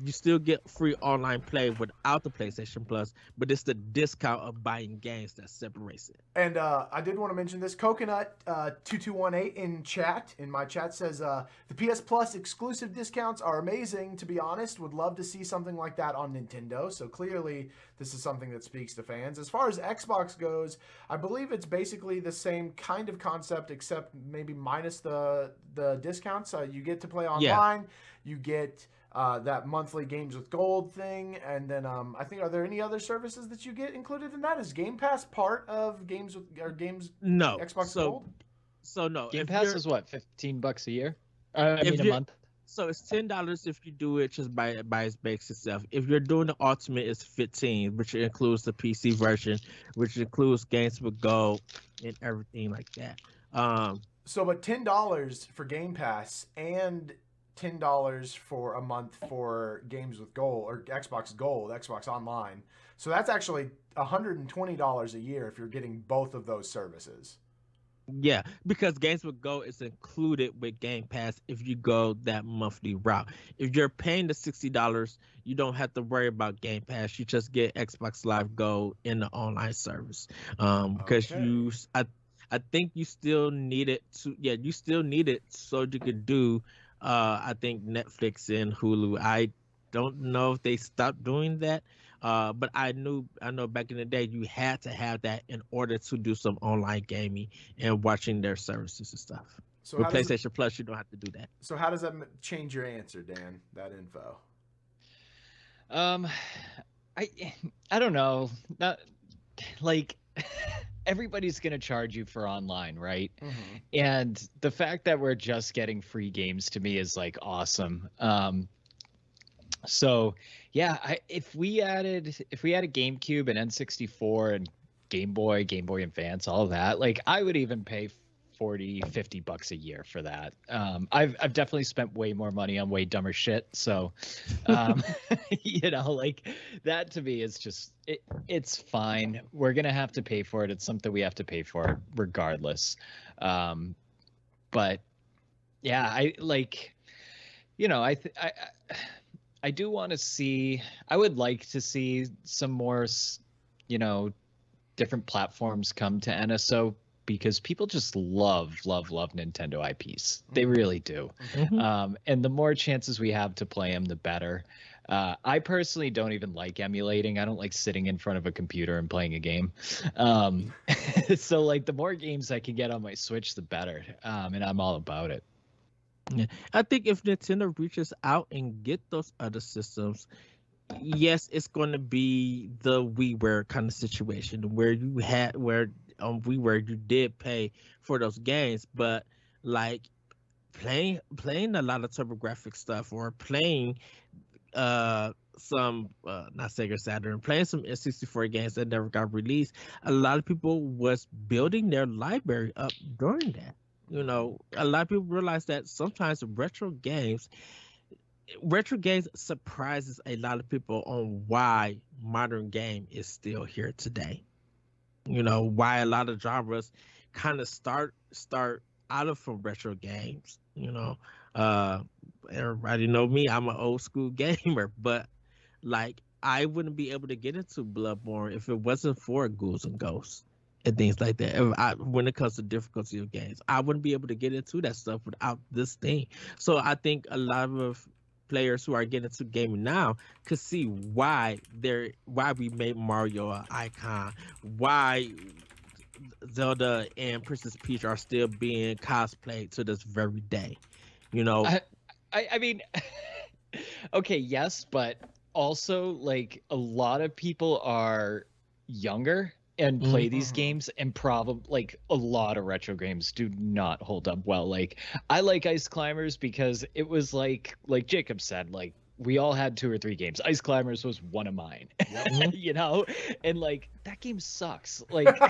Speaker 1: you still get free online play without the PlayStation Plus, but it's the discount of buying games that separates it.
Speaker 3: And I did want to mention this. Coconut 2218 in my chat says the PS Plus exclusive discounts are amazing. To be honest, would love to see something like that on Nintendo. So clearly, this is something that speaks to fans. As far as Xbox goes, I believe it's basically the same kind of concept, except maybe minus the discounts. You get to play online. You get that monthly Games with Gold thing, and then I think, are there any other services that you get included in that? Is Game Pass part of Games with or Games
Speaker 1: No,
Speaker 3: Xbox
Speaker 1: so
Speaker 3: Gold?
Speaker 1: so no.
Speaker 2: Game
Speaker 1: If
Speaker 2: Pass
Speaker 1: you're
Speaker 2: is what, $15 a year? I
Speaker 1: if
Speaker 2: mean, a
Speaker 1: you're
Speaker 2: month.
Speaker 1: so it's $10 if you do it just by its base itself. If you're doing the ultimate, it's 15, which includes the PC version, which includes Games with Gold and everything like that.
Speaker 3: So, but $10 for Game Pass and $10 for a month for Games with Gold or Xbox Gold, Xbox Online. So that's actually $120 a year if you're getting both of those services.
Speaker 1: Yeah, because Games with Go is included with Game Pass if you go that monthly route. If you're paying the $60, you don't have to worry about Game Pass. You just get Xbox Live Gold in the online service. Because
Speaker 3: Okay.
Speaker 1: I think you still need it to, yeah, you still need it so you could do, I think Netflix and Hulu. I don't know if they stopped doing that. But I know back in the day you had to have that in order to do some online gaming and watching their services and stuff.
Speaker 3: So
Speaker 1: With
Speaker 3: how does it,
Speaker 1: PlayStation Plus, you don't have to do that.
Speaker 3: so how does that change your answer, Dan? That info.
Speaker 2: Um, I I don't know. Not like everybody's gonna charge you for online, right?
Speaker 3: Mm-hmm.
Speaker 2: And the fact that we're just getting free games to me is like awesome. So yeah, if we added GameCube and N64 and Game Boy Advance, all of that, like I would even pay 40-50 bucks a year for that. I've definitely spent way more money on way dumber shit. So um like that to me is just it's fine. We're gonna have to pay for it. It's something we have to pay for regardless. But yeah, I like, I do want to see. I would like to see some more, you know, different platforms come to NSO because people just love Nintendo IPs. They really do.
Speaker 1: Mhm.
Speaker 2: And the more chances we have to play them, the better. I personally don't even like emulating. I don't like sitting in front of a computer and playing a game. So like the more games I can get on my Switch, the better. And I'm all about it.
Speaker 1: Yeah. I think if Nintendo reaches out and get those other systems, yes, it's going to be the WiiWare kind of situation where you had where on WiiWare you did pay for those games, but like playing a lot of TurboGrafx stuff or playing some not Sega Saturn, playing some N64 games that never got released, a lot of people was building their library up during that. You know, a lot of people realize that sometimes retro games surprises a lot of people on why modern game is still here today. You know, why a lot of genres kind of start out of from retro games. Uh Everybody know me, I'm an old school gamer, but like I wouldn't be able to get into Bloodborne if it wasn't for Ghouls and Ghosts and things like that. When it comes to difficulty of games, I wouldn't be able to get into that stuff without this thing. So I think a lot of players who are getting into gaming now could see why we made Mario an icon, why Zelda and Princess Peach are still being cosplayed to this very day. You know,
Speaker 2: I mean, okay, yes, but also like a lot of people are younger and play these
Speaker 3: Mhm.
Speaker 2: games, and probably like a lot of retro games do not hold up well. Like I like Ice Climbers because it was like Jacob said, like we all had 2 or 3 games. Ice Climbers was one of mine.
Speaker 3: Yep.
Speaker 2: You know, and like that game sucks. Like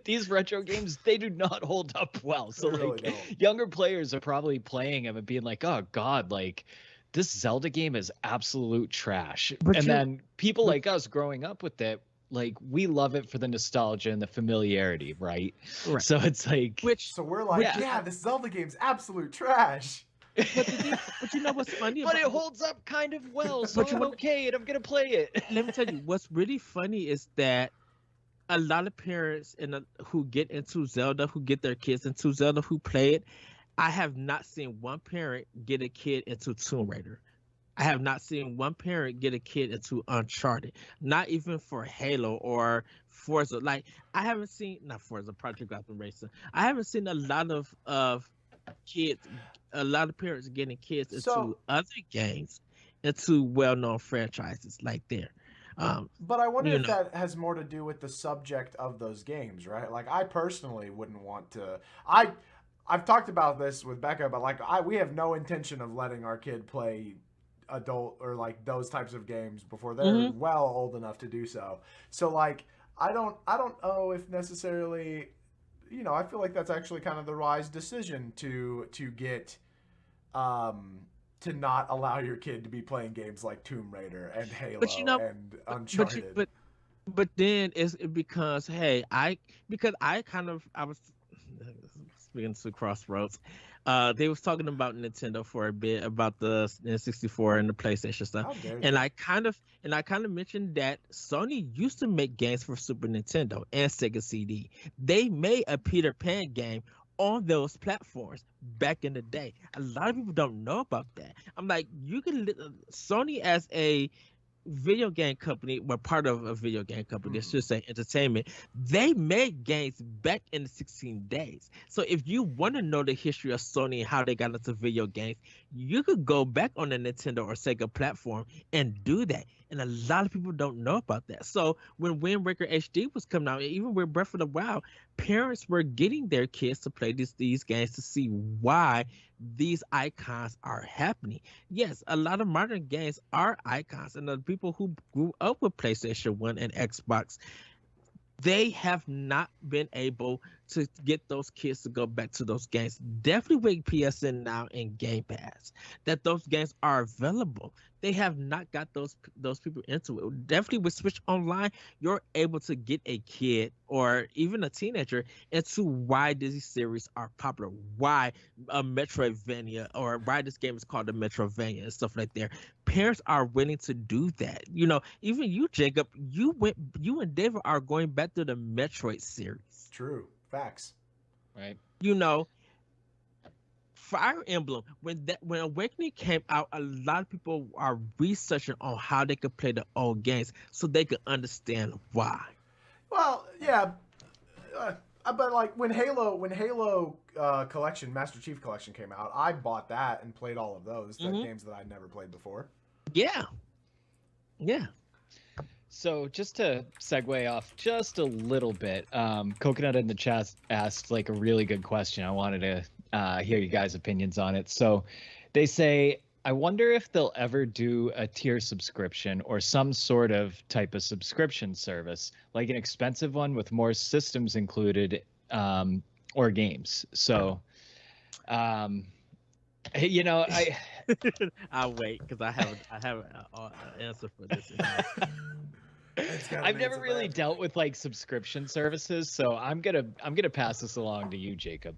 Speaker 2: these retro games, they do not hold up well. So
Speaker 3: They really
Speaker 2: like
Speaker 3: don't.
Speaker 2: younger players are probably playing them and being like, oh god, like this Zelda game is absolute trash.
Speaker 1: But
Speaker 2: And
Speaker 1: you,
Speaker 2: then people
Speaker 1: but
Speaker 2: like us growing up with it, like we love it for the nostalgia and the familiarity, right?
Speaker 1: right,
Speaker 2: So it's like,
Speaker 1: which
Speaker 3: So we're
Speaker 1: which
Speaker 3: like,
Speaker 2: yeah,
Speaker 3: yeah, this Zelda game's absolute trash.
Speaker 1: but the thing, but you know what's funny
Speaker 2: but
Speaker 1: about,
Speaker 2: it holds up kind of well, so
Speaker 1: but you
Speaker 2: I'm
Speaker 1: want,
Speaker 2: okay and I'm gonna play it.
Speaker 1: let me tell you what's really funny is that a lot of parents who get into Zelda, who get their kids into Zelda, who play it, I have not seen one parent get a kid into Tomb Raider. I have not seen one parent get a kid into Uncharted, not even for Halo or Forza. Like I haven't seen, not Forza, Project Gotham Racing. I haven't seen a lot of kids, a lot of parents getting kids into
Speaker 3: So,
Speaker 1: other games, into well-known franchises like there. Um,
Speaker 3: but I wonder
Speaker 1: you
Speaker 3: if
Speaker 1: know,
Speaker 3: that has more to do with the subject of those games, right? Like, I personally wouldn't want to. I've talked about this with Becca, but like, we have no intention of letting our kid play adult or like those types of games before they're
Speaker 1: mhm.
Speaker 3: well old enough to do so. So like, I don't know if necessarily, I feel like that's actually kind of the wise decision to get um to not allow your kid to be playing games like Tomb Raider and
Speaker 1: But you
Speaker 3: Halo
Speaker 1: know,
Speaker 3: and
Speaker 1: but you
Speaker 3: Uncharted.
Speaker 1: but then it becomes, hey, because I was speaking to Crossroads. They was talking about Nintendo for a bit about the N64 and the PlayStation stuff,
Speaker 3: How dare
Speaker 1: and
Speaker 3: they?
Speaker 1: I kind of mentioned that Sony used to make games for Super Nintendo and Sega CD. They made a Peter Pan game on those platforms back in the day. A lot of people don't know about that. I'm like, Sony as a video game company, were part of a video game company, I
Speaker 3: Mhm.
Speaker 1: should say entertainment, they made games back in the 16 days. So if you want to know the history of Sony and how they got into video games, you could go back on the Nintendo or Sega platform and do that. And a lot of people don't know about that. So when Wind Waker HD was coming out, even with Breath of the Wild, parents were getting their kids to play these games to see why these icons are happening. Yes, a lot of modern games are icons, and the people who grew up with PlayStation 1 and Xbox, they have not been able to get those kids to go back to those games. Definitely with PSN now and Game Pass, that those games are available. They have not got those people into it. Definitely with Switch Online, you're able to get a kid or even a teenager into why Disney series are popular, why a Metroidvania, or why this game is called a Metrovania and stuff like that. Parents are willing to do that. Even you, Jacob, you and David are going back to the Metroid series.
Speaker 3: True. Facts.
Speaker 2: Right.
Speaker 1: You know, Fire Emblem, when Awakening came out, a lot of people are researching on how they could play the old games so they could understand why.
Speaker 3: Well, yeah, uh, but like when Halo collection, Master Chief collection came out, I bought that and played all of those. That
Speaker 1: Hmm.
Speaker 3: games that I'd never played before.
Speaker 1: Yeah, yeah.
Speaker 2: So just to segue off just a little bit, Coconut in the chat asked like a really good question. I wanted to hear you guys' opinions on it. So they say, I wonder if they'll ever do a tier subscription or some sort of type of subscription service, like an expensive one with more systems included, or games. So, um, I
Speaker 1: I'll wait because I have an answer for this in mind.
Speaker 3: It's got
Speaker 2: I've
Speaker 3: an
Speaker 2: never
Speaker 3: answer for
Speaker 2: really
Speaker 3: everything.
Speaker 2: dealt with like subscription services, so I'm gonna pass this along to you, Jacob.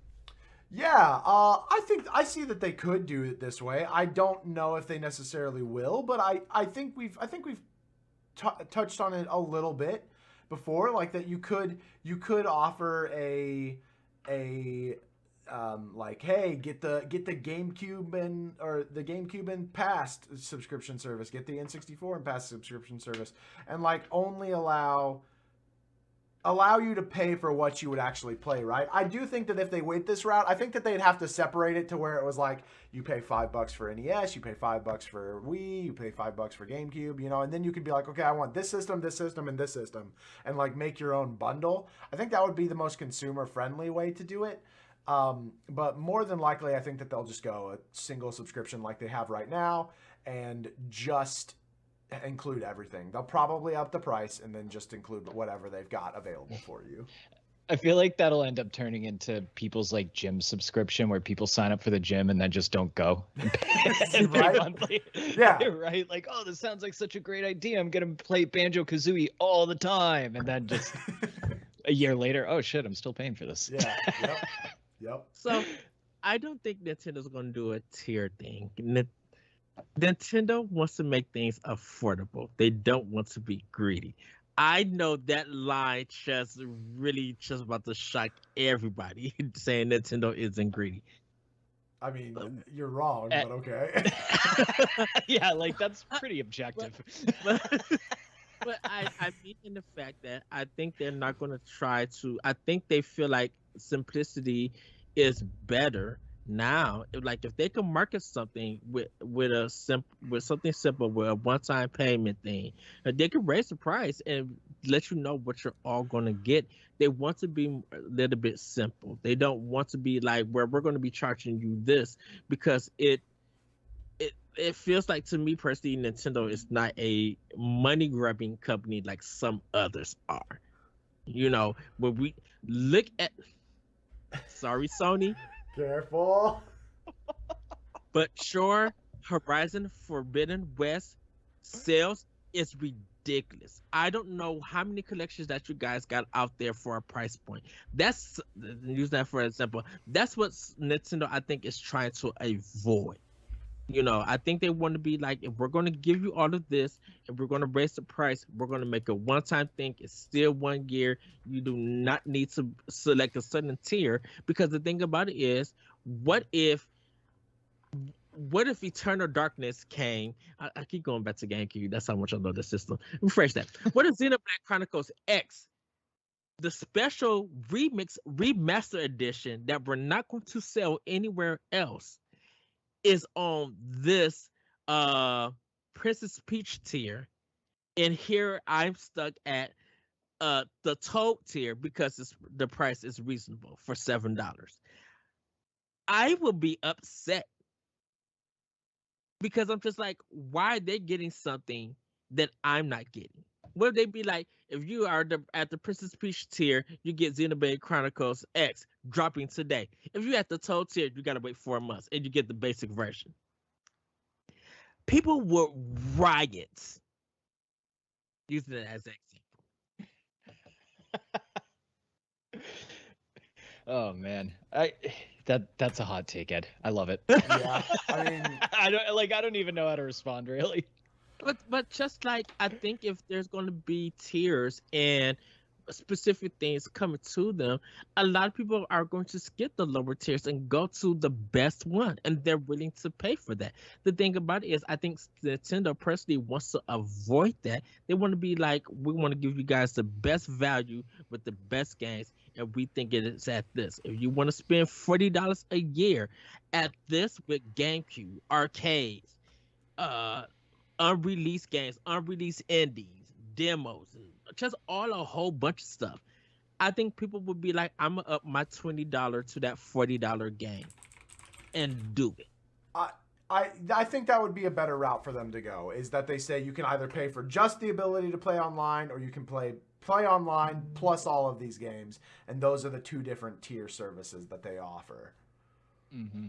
Speaker 3: Yeah, I think I see that they could do it this way. I don't know if they necessarily will, but I think we've touched on it a little bit before, like that you could offer a like, hey, get the GameCube and past subscription service, get the N64 and past subscription service, and like only allow allow you to pay for what you would actually play, right? I do think that if they went this route, I think that they'd have to separate it to where it was like you pay $5 for NES, you pay $5 for Wii, you pay $5 for GameCube, you know, and then you could be like, okay, I want this system, and this system, and like make your own bundle. I think that would be the most consumer friendly way to do it. But more than likely, I think that they'll just go a single subscription like they have right now and just include everything. They'll probably up the price and then just include whatever they've got available for you.
Speaker 2: I feel like that'll end up turning into people's like gym subscription where people sign up for the gym and then just don't go and pay
Speaker 3: Right?
Speaker 2: monthly.
Speaker 3: Yeah.
Speaker 2: Right. Like, oh, this sounds like such a great idea. I'm going to play Banjo-Kazooie all the time. And then just a year later, oh shit, I'm still paying for this.
Speaker 3: Yeah. Yep.
Speaker 1: So I don't think Nintendo's going to do a tier thing. Nintendo wants to make things affordable. They don't want to be greedy. I know that line just about to shock everybody saying Nintendo isn't greedy.
Speaker 3: I mean, you're wrong, but okay.
Speaker 2: Yeah, like that's pretty objective.
Speaker 1: But I mean in the fact that I think they're not going to try to. I think they feel like simplicity is better now. Like if they can market something with something simple, with a one-time payment thing, they can raise the price and let you know what you're all going to get. They want to be a little bit simple. They don't want to be like where we're going to be charging you this, because it feels like, to me personally, Nintendo is not a money grubbing company like some others are. You know, when we look at, sorry Sony,
Speaker 3: Careful.
Speaker 1: but sure, Horizon Forbidden West sales is ridiculous. I don't know how many collections that you guys got out there for a price point. That's, use that for example. That's what Nintendo, I think, is trying to avoid. You know, I think they want to be like, if we're going to give you all of this and we're going to raise the price, we're going to make a one-time thing. It's still 1 year. You do not need to select a certain tier, because the thing about it is, what if Eternal Darkness came? I keep going back to GameCube. That's how much I love the system. Refresh that. What if Xenoblade Chronicles X, the special remaster edition that we're not going to sell anywhere else, is on this Princess Peach tier, and here I'm stuck at the Toad tier because the price is reasonable for $7. I will be upset, because I'm just like, why are they getting something that I'm not getting? Would they be like, if you are at the Princess Peach tier, you get Xenoblade Chronicles X dropping today. If you're at the Toad tier, you gotta wait 4 months and you get the basic version. People would riot using it as an example.
Speaker 2: Oh man, that's a hot take, Ed. I love it.
Speaker 3: Yeah. I mean,
Speaker 2: I don't even know how to respond, really.
Speaker 1: But just like, I think if there's going to be tiers and specific things coming to them, a lot of people are going to skip the lower tiers and go to the best one, and they're willing to pay for that. The thing about it is, I think Nintendo personally wants to avoid that. They want to be like, we want to give you guys the best value with the best games, and we think it is at this. If you want to spend $40 a year at this with GameCube, arcades, unreleased games, unreleased indies, demos, and just a whole bunch of stuff, I think people would be like, I'm gonna up my $20 to that $40 game and do it.
Speaker 3: I think that would be a better route for them to go, is that they say you can either pay for just the ability to play online, or you can play online plus all of these games, and those are the two different tier services that they offer.
Speaker 2: Mm-hmm.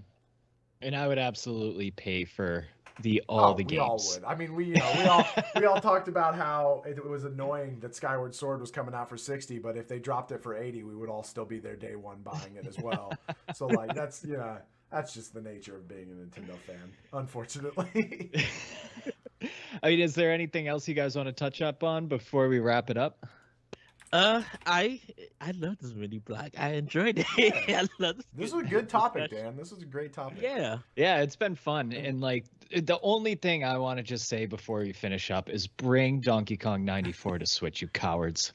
Speaker 2: And I would absolutely pay for the games.
Speaker 3: We all would. I mean, we all talked about how it was annoying that Skyward Sword was coming out for $60, but if they dropped it for $80, we would all still be there day one buying it as well. So like, that's just the nature of being a Nintendo fan, unfortunately.
Speaker 2: I mean, is there anything else you guys want to touch up on before we wrap it up?
Speaker 1: I love this mini block. I enjoyed it.
Speaker 3: Yeah.
Speaker 1: I love
Speaker 3: This was a good topic,
Speaker 1: discussion.
Speaker 3: Dan. This was a great topic.
Speaker 1: Yeah.
Speaker 2: Yeah, it's been fun. And like the only thing I want to just say before we finish up is bring Donkey Kong 94 to Switch, you cowards.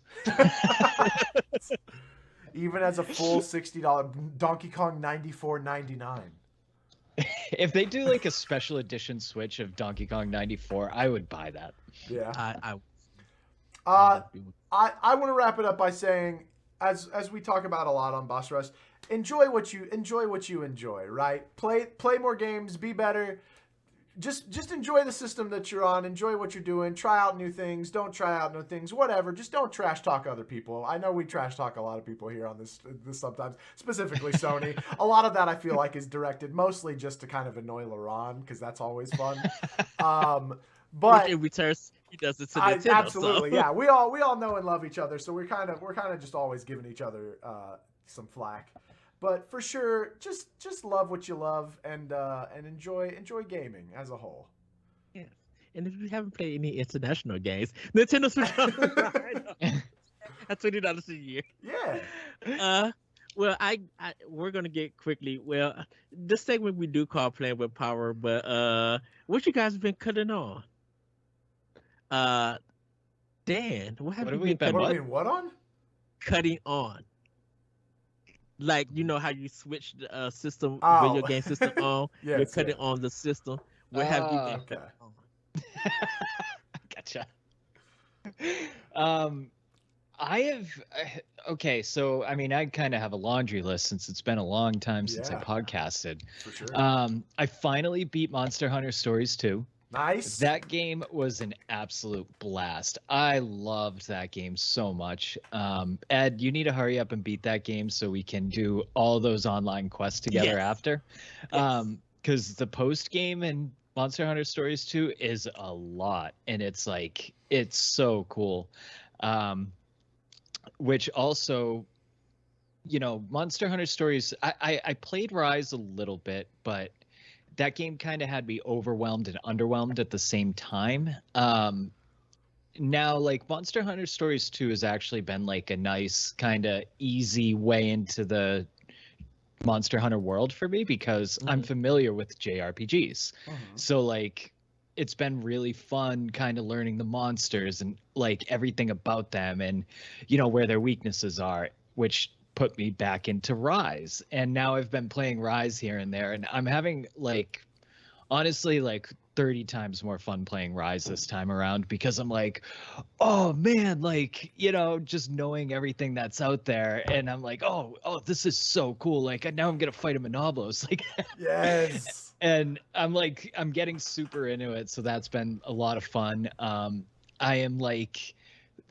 Speaker 3: Even as a full $60 Donkey Kong 94.99.
Speaker 2: If they do like a special edition Switch of Donkey Kong 94, I would buy that.
Speaker 3: Yeah.
Speaker 1: I
Speaker 3: I want to wrap it up by saying, as we talk about a lot on Boss Rush, enjoy what you enjoy, right? Play more games, be better. Just enjoy the system that you're on. Enjoy what you're doing. Try out new things. Don't try out new things. Whatever. Just don't trash talk other people. I know we trash talk a lot of people here on this sometimes, specifically Sony. A lot of that I feel like is directed mostly just to kind of annoy LaRon because that's always fun. But
Speaker 1: in return, he does it to Nintendo.
Speaker 3: Absolutely,
Speaker 1: so.
Speaker 3: yeah. We all know and love each other, so we're kind of just always giving each other some flack. But for sure, just love what you love and enjoy gaming as a whole.
Speaker 1: Yeah. And if you haven't played any international games, Nintendo Switch Online at $20 a year.
Speaker 3: Yeah.
Speaker 1: Well, we're gonna get quickly. Well, this segment we do call playing with power, but what you guys have been cutting on? Dan, what have you been cutting
Speaker 3: What do you mean, what on?
Speaker 1: cutting on? Like, you know how you switch the system,
Speaker 3: Oh.
Speaker 1: video game system on?
Speaker 3: Yes,
Speaker 1: You're cutting
Speaker 3: yeah.
Speaker 1: on the system. What have you been
Speaker 3: Okay.
Speaker 1: cutting on?
Speaker 2: Gotcha. I have okay, so I mean I kind of have a laundry list since it's been a long time since I
Speaker 3: Yeah.
Speaker 2: podcasted.
Speaker 3: For sure.
Speaker 2: I finally beat Monster Hunter Stories 2.
Speaker 3: Nice.
Speaker 2: That game was an absolute blast. I loved that game so much. Ed, you need to hurry up and beat that game so we can do all those online quests together
Speaker 1: Yes.
Speaker 2: after.
Speaker 1: Yes.
Speaker 2: Because the post game in Monster Hunter Stories 2 is a lot, and it's like it's so cool. Which also, you know, Monster Hunter Stories. I played Rise a little bit, but that game kind of had me overwhelmed and underwhelmed at the same time. Now, like Monster Hunter Stories 2 has actually been like a nice kind of easy way into the Monster Hunter world for me because I'm familiar with JRPGs. So like it's been really fun kind of learning the monsters and like everything about them and you know where their weaknesses are, which put me back into Rise. And now I've been playing Rise here and there, and I'm having like honestly like 30 times more fun playing Rise this time around because I'm like, oh man, like, you know, just knowing everything that's out there, and I'm like, oh, this is so cool. Like now I'm gonna fight a Monoblos. Like
Speaker 3: Yes.
Speaker 2: and I'm getting super into it, so that's been a lot of fun. I am like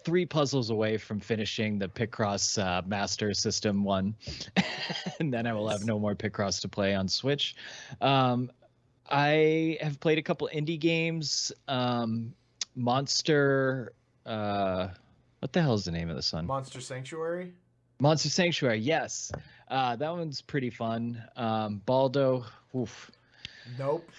Speaker 2: 3 puzzles away from finishing the Picross Master System one, and then I will have no more Picross to play on Switch. I have played a couple indie games. Monster, what the hell is the name of this one?
Speaker 3: Monster Sanctuary.
Speaker 2: Monster Sanctuary, yes. That one's pretty fun. Baldo, oof.
Speaker 3: Nope.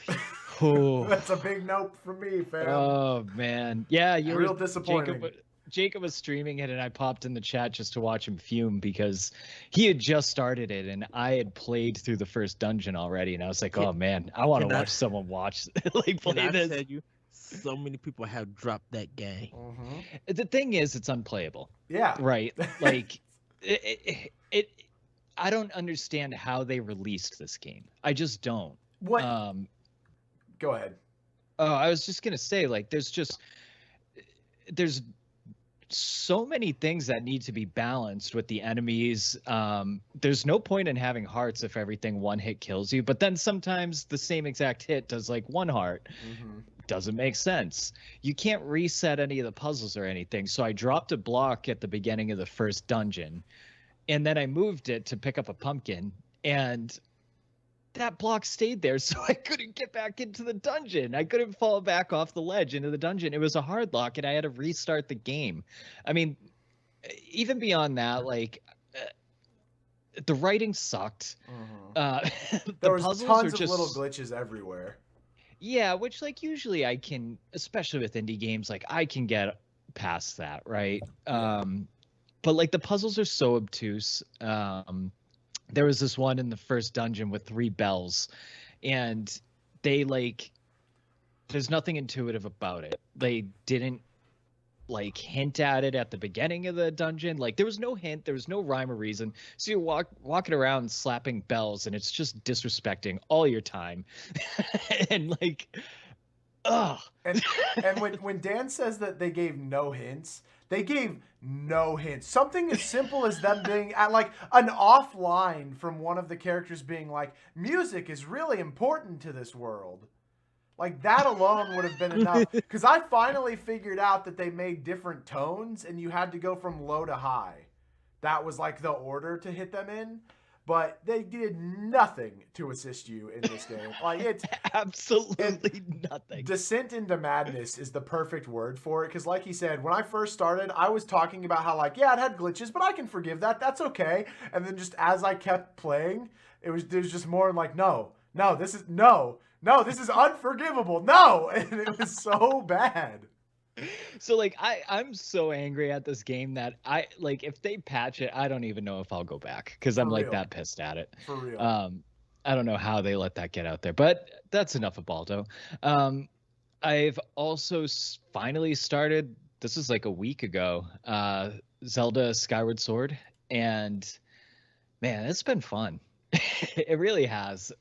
Speaker 2: Oh.
Speaker 3: That's a big nope for me, fam.
Speaker 2: Oh man, yeah, you
Speaker 3: Real
Speaker 2: were
Speaker 3: disappointing.
Speaker 2: Jacob was streaming it, and I popped in the chat just to watch him fume because he had just started it, and I had played through the first dungeon already, and I was like, oh man, I want to watch someone watch like play
Speaker 1: Can I
Speaker 2: this.
Speaker 1: tell you, so many people have dropped that game.
Speaker 2: The thing is, it's unplayable.
Speaker 3: Yeah.
Speaker 2: Right. Like it I don't understand how they released this game. I just don't.
Speaker 3: What? Go ahead.
Speaker 2: Oh, I was just gonna say, like, there's so many things that need to be balanced with the enemies. There's no point in having hearts if everything one hit kills you, but then sometimes the same exact hit does like 1 heart. Doesn't make sense. You can't reset any of the puzzles or anything. So I dropped a block at the beginning of the first dungeon, and then I moved it to pick up a pumpkin, and that block stayed there, so I couldn't get back into the dungeon. I couldn't fall back off the ledge into the dungeon. It was a hard lock, and I had to restart the game. I mean, even beyond that, like, the writing sucked.
Speaker 3: There was tons of little glitches everywhere.
Speaker 2: Yeah, which, like, usually I can, especially with indie games, like, I can get past that, right? but like the puzzles are so obtuse. There was this one in the first dungeon with 3 bells, and they like there's nothing intuitive about it. They didn't like hint at it at the beginning of the dungeon. Like there was no hint, there was no rhyme or reason. So you're walking around slapping bells, and it's just disrespecting all your time. And like, ugh.
Speaker 3: And when Dan says that they gave no hints, they gave no hints. Something as simple as them being at like an offline from one of the characters being like, music is really important to this world. Like that alone would have been enough. Because I finally figured out that they made different tones and you had to go from low to high. That was like the order to hit them in. But they did nothing to assist you in this game. Like it's
Speaker 2: absolutely nothing.
Speaker 3: Descent into madness is the perfect word for it. Because like he said, when I first started, I was talking about how like, yeah, it had glitches, but I can forgive that. That's okay. And then just as I kept playing, there's just more like, no, this is unforgivable. No. And it was so bad.
Speaker 2: So like I'm so angry at this game that I like if they patch it, I don't even know if I'll go back because I'm like that pissed at it.
Speaker 3: For real.
Speaker 2: I don't know how they let that get out there, but that's enough of Baldo. I've also finally started. This is like a week ago. Zelda Skyward Sword, and man, it's been fun. It really has.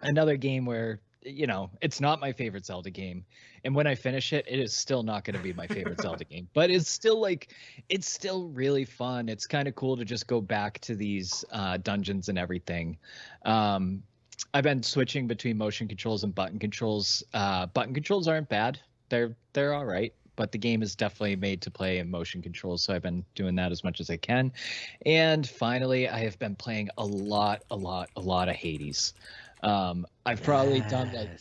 Speaker 2: Another game where it's not my favorite Zelda game, and when I finish it, it is still not going to be my favorite Zelda game, but it's still really fun. It's kind of cool to just go back to these dungeons and everything. I've been switching between motion controls and button controls. Button controls aren't bad. They're all right, but the game is definitely made to play in motion controls, so I've been doing that as much as I can. And finally, I have been playing a lot of Hades. I've probably done like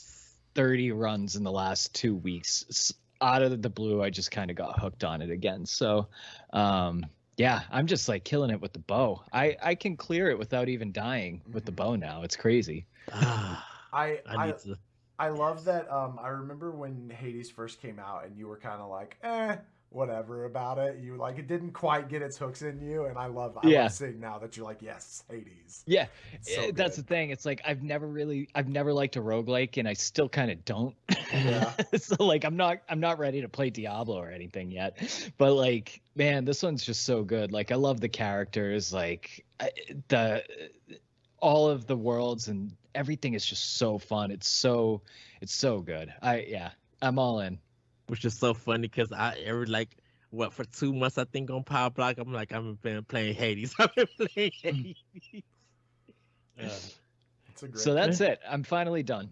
Speaker 2: 30 runs in the last 2 weeks. Out of the blue, I just kind of got hooked on it again. So, yeah, I'm just like killing it with the bow. I can clear it without even dying with the bow now. It's crazy.
Speaker 3: I love that. I remember when Hades first came out and you were kind of like, whatever about it. You like, it didn't quite get its hooks in you. And I love seeing now that you're like, yes, Hades.
Speaker 2: Yeah. So that's the thing. It's like, I've never liked a roguelike, and I still kind of don't.
Speaker 3: Yeah.
Speaker 2: So like, I'm not ready to play Diablo or anything yet, but like, man, this one's just so good. Like, I love the characters, like all of the worlds and everything is just so fun. It's so good. I'm all in.
Speaker 1: Which is so funny because for 2 months I think on Power Block I've been playing Hades. I've been playing Hades.
Speaker 2: So that's it. I'm finally done.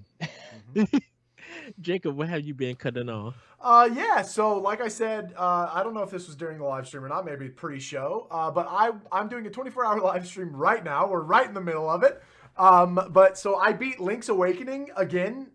Speaker 1: Jacob, what have you been cutting on?
Speaker 3: Yeah, so like I said, I don't know if this was during the live stream or not, maybe pre-show, but I'm doing a 24-hour live stream right now. We're right in the middle of it. But so I beat Link's Awakening again.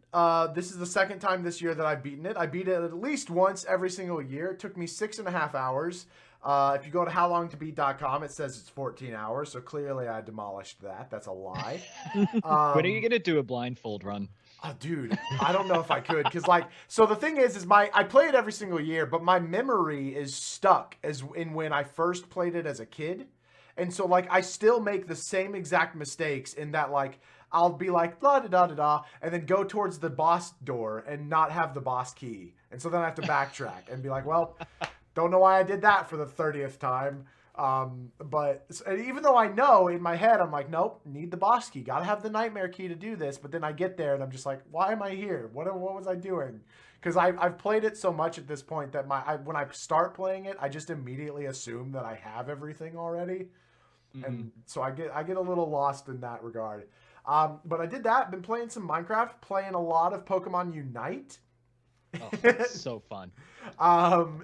Speaker 3: This is the second time this year that I've beaten it. I beat it at least once every single year. It took me 6.5 hours. If you go to howlongtobeat.com, it says it's 14 hours. So clearly I demolished that. That's a lie.
Speaker 2: When are you going to do a blindfold run?
Speaker 3: Oh, dude, I don't know if I could. Because so the thing is I play it every single year, but my memory is stuck as in when I first played it as a kid. And so, I still make the same exact mistakes in that, I'll be like, da-da-da-da-da, and then go towards the boss door and not have the boss key. And so then I have to backtrack and be like, well, don't know why I did that for the 30th time. But even though I know in my head, I'm like, nope, need the boss key. Got to have the nightmare key to do this. But then I get there and I'm just like, why am I here? What was I doing? Because I've played it so much at this point that when I start playing it, I just immediately assume that I have everything already. Mm-hmm. And so I get a little lost in that regard. But I did that. Been playing some Minecraft, playing a lot of Pokemon Unite.
Speaker 2: Oh, it's so fun.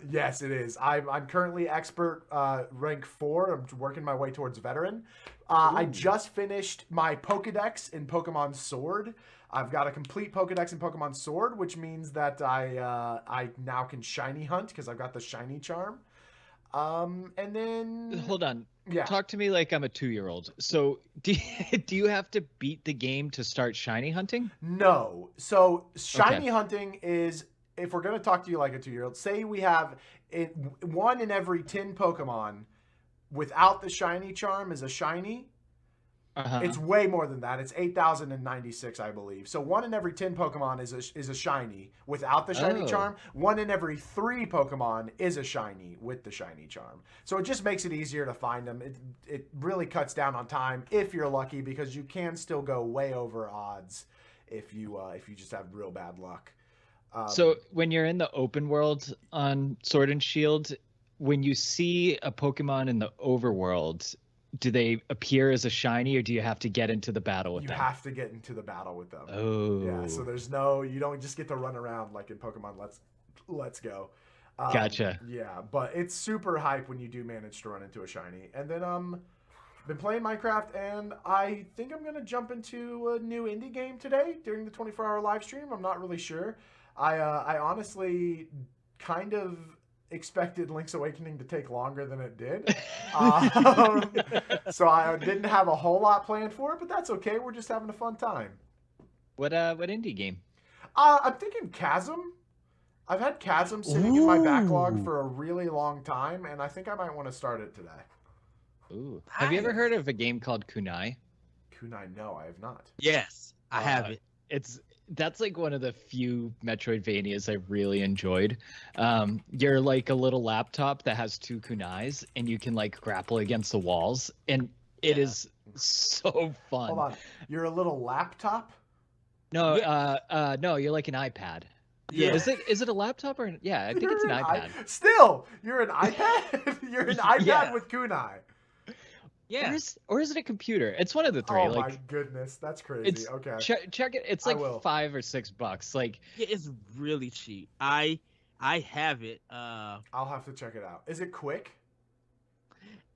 Speaker 3: Yes, it is. I'm currently expert rank 4. I'm working my way towards veteran. I just finished my Pokedex in Pokemon Sword. I've got a complete Pokedex in Pokemon Sword, which means that I now can shiny hunt because I've got the shiny charm. And then
Speaker 2: hold on.
Speaker 3: Yeah.
Speaker 2: Talk to me like I'm a 2-year-old. So do you have to beat the game to start shiny hunting?
Speaker 3: No. So shiny hunting is if we're gonna talk to you like a 2-year-old, say we have one in every 10 Pokemon without the shiny charm is a shiny. It's way more than that. It's 8,096, I believe. So 1 in every 10 Pokemon is a shiny without the shiny charm. 1 in every 3 Pokemon is a shiny with the shiny charm. So it just makes it easier to find them. It really cuts down on time if you're lucky, because you can still go way over odds if you just have real bad luck.
Speaker 2: So when you're in the open world on Sword and Shield, when you see a Pokemon in the overworld, do they appear as a shiny, or do you have to get into the battle with them?
Speaker 3: You have to get into the battle with them.
Speaker 2: Oh.
Speaker 3: Yeah, so you don't just get to run around like in Pokemon Let's Go.
Speaker 2: Gotcha.
Speaker 3: Yeah, but it's super hype when you do manage to run into a shiny. And then been playing Minecraft, and I think I'm gonna jump into a new indie game today during the 24-hour live stream. I'm not really sure. I honestly kind of expected Link's Awakening to take longer than it did. So I didn't have a whole lot planned for it, but that's okay. We're just having a fun time.
Speaker 2: What indie game?
Speaker 3: I'm thinking Chasm. I've had Chasm sitting in my backlog for a really long time, and I think I might want to start it today.
Speaker 2: Ooh. Have you ever heard of a game called Kunai?
Speaker 3: Kunai, no, I have not.
Speaker 1: Yes, I have it.
Speaker 2: That's like one of the few Metroidvanias I really enjoyed. You're like a little laptop that has 2 kunais, and you can like grapple against the walls, and it is so fun.
Speaker 3: Hold on, you're a little laptop?
Speaker 2: No, no, you're like an iPad.
Speaker 1: Yeah.
Speaker 2: Is it a laptop or? Yeah, I think it's an iPad.
Speaker 3: Still, you're an iPad. You're an iPad with kunai.
Speaker 1: Yeah.
Speaker 2: Or is it a computer? It's one of the 3.
Speaker 3: Oh
Speaker 2: like,
Speaker 3: my goodness, that's crazy. Okay.
Speaker 2: Check it. It's like $5 or $6. Like,
Speaker 1: yeah, it's really cheap. I have it.
Speaker 3: I'll have to check it out. Is it quick?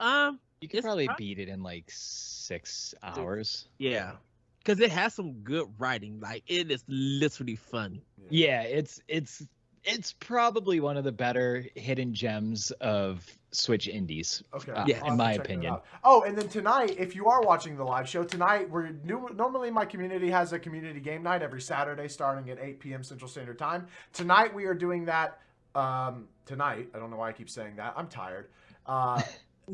Speaker 2: You can probably beat it in like 6 hours.
Speaker 1: Yeah. Because it has some good writing. Like, it is literally fun.
Speaker 2: Yeah, it's probably one of the better hidden gems of Switch indies.
Speaker 3: Okay,
Speaker 2: in my opinion.
Speaker 3: Oh, and then tonight, if you are watching the live show tonight, normally my community has a community game night every Saturday starting at 8 p.m. Central Standard Time. Tonight we are doing that. Tonight, I don't know why I keep saying that. I'm tired.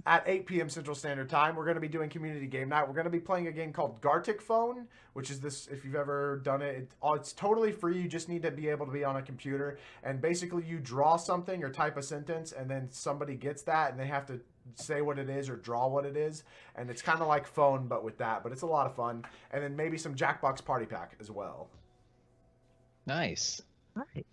Speaker 3: At 8 p.m. Central Standard Time, we're going to be doing community game night. We're going to be playing a game called Gartic Phone, which is this, if you've ever done it, it's totally free. You just need to be able to be on a computer. And basically, you draw something or type a sentence, and then somebody gets that, and they have to say what it is or draw what it is. And it's kind of like Phone, but with that. But it's a lot of fun. And then maybe some Jackbox Party Pack as well.
Speaker 2: Nice.
Speaker 1: All right.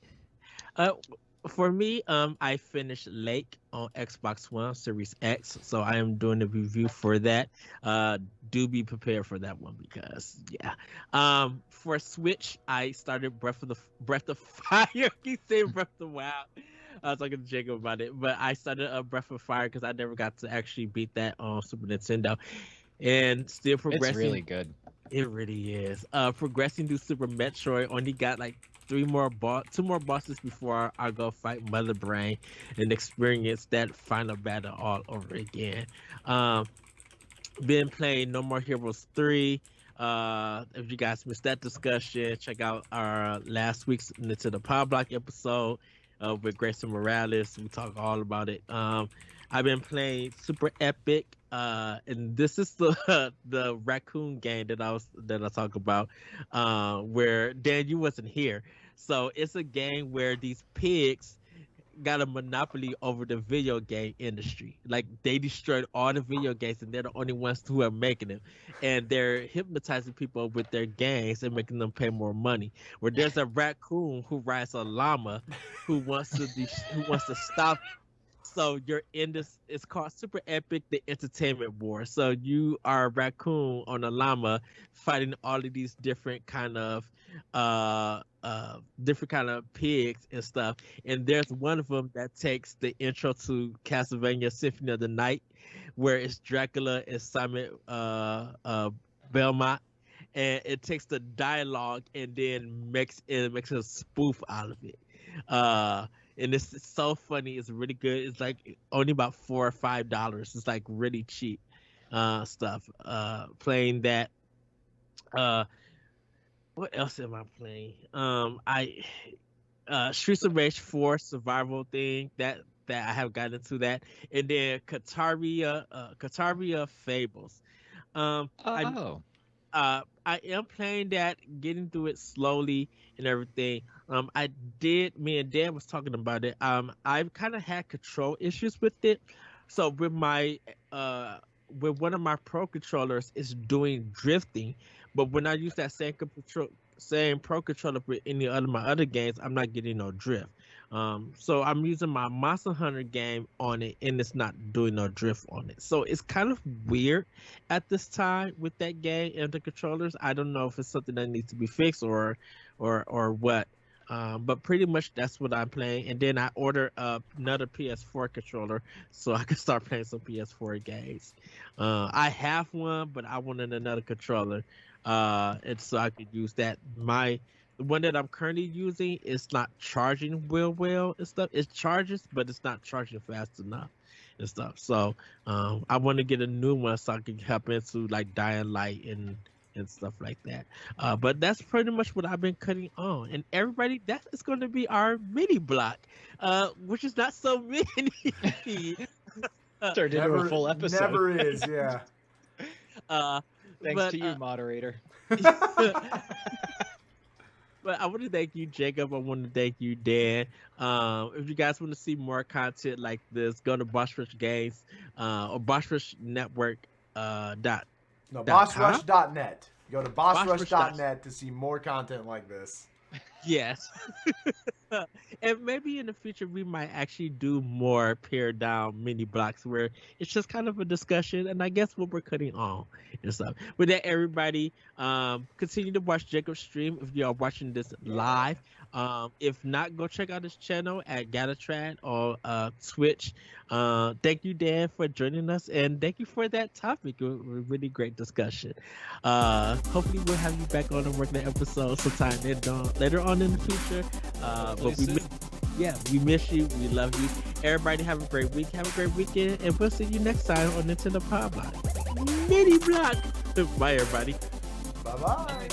Speaker 1: For me, I finished Lake on Xbox One Series X, so I am doing a review for that. Do be prepared for that one because for Switch, I started Breath of Fire. Keep saying Breath of the Wild. I was talking to Jacob about it, but I started Breath of Fire because I never got to actually beat that on Super Nintendo, and still progressing.
Speaker 2: It's really good.
Speaker 1: It really is. Progressing through Super Metroid, only got like 2 more bosses before I go fight Mother Brain and experience that final battle all over again. Been playing No More Heroes 3. If you guys missed that discussion, check out our last week's Nintendo Pow Block episode with Grayson Morales. We talk all about it. I've been playing Super Epic, and this is the raccoon game that I talk about, where Dan, you wasn't here. So it's a game where these pigs got a monopoly over the video game industry. Like, they destroyed all the video games, and they're the only ones who are making them, and they're hypnotizing people with their games and making them pay more money. Where there's a raccoon who rides a llama who wants to stop. So you're in this. It's called Super Epic: The Entertainment War. So you are a raccoon on a llama fighting all of these different kind of pigs and stuff. And there's one of them that takes the intro to Castlevania Symphony of the Night, where it's Dracula and Simon Belmont, and it takes the dialogue and then makes a spoof out of it. And it's so funny. It's really good. It's like only about $4 or $5. It's like really cheap stuff. Playing that. What else am I playing? Streets of Rage 4 survival thing that I have gotten into that, and then Kataria Fables. Um, I
Speaker 2: Oh,
Speaker 1: I am playing that, getting through it slowly and everything. I did. Me and Dan was talking about it. I've kind of had control issues with it. So uh with one of my pro controllers is doing drifting, but when I use that same pro controller for any other my other games, I'm not getting no drift. So I'm using my Monster Hunter game on it, and it's not doing no drift on it. So it's kind of weird at this time with that game and the controllers. I don't know if it's something that needs to be fixed or what. But pretty much that's what I'm playing. And then I ordered another PS4 controller so I can start playing some PS4 games. I have one, but I wanted another controller, and so I could use that. The one that I'm currently using is not charging well and stuff. It charges, but it's not charging fast enough and stuff. So I want to get a new one so I can hop into like Dying Light and stuff like that. But that's pretty much what I've been cutting on. And everybody, that is going to be our mini block, which is not so many.
Speaker 2: turned into a full episode.
Speaker 3: Never is, yeah.
Speaker 2: Thanks to you, moderator.
Speaker 1: But I want to thank you, Jacob. I want to thank you, Dan. If you guys want to see more content like this, go to Boss Rush Games or Boss Rush Network.
Speaker 3: No,
Speaker 1: .com?
Speaker 3: bossrush.net. Go to
Speaker 1: Bossrush.
Speaker 3: bossrush.net to see more content like this.
Speaker 1: Yes. And maybe in the future we might actually do more pared down mini blocks where it's just kind of a discussion, and I guess what we're cutting on and stuff. With that, everybody, continue to watch Jacob's stream if you are watching this live. If not, go check out his channel at Galutrad or Twitch. Thank you, Dan, for joining us, and thank you for that topic. A really great discussion. Hopefully we'll have you back on a regular episode sometime later on in the future. But we miss you. We love you. Everybody have a great week. Have a great weekend, and we'll see you next time on Nintendo Pow Block. Mini Block. Bye, everybody.
Speaker 3: Bye-bye.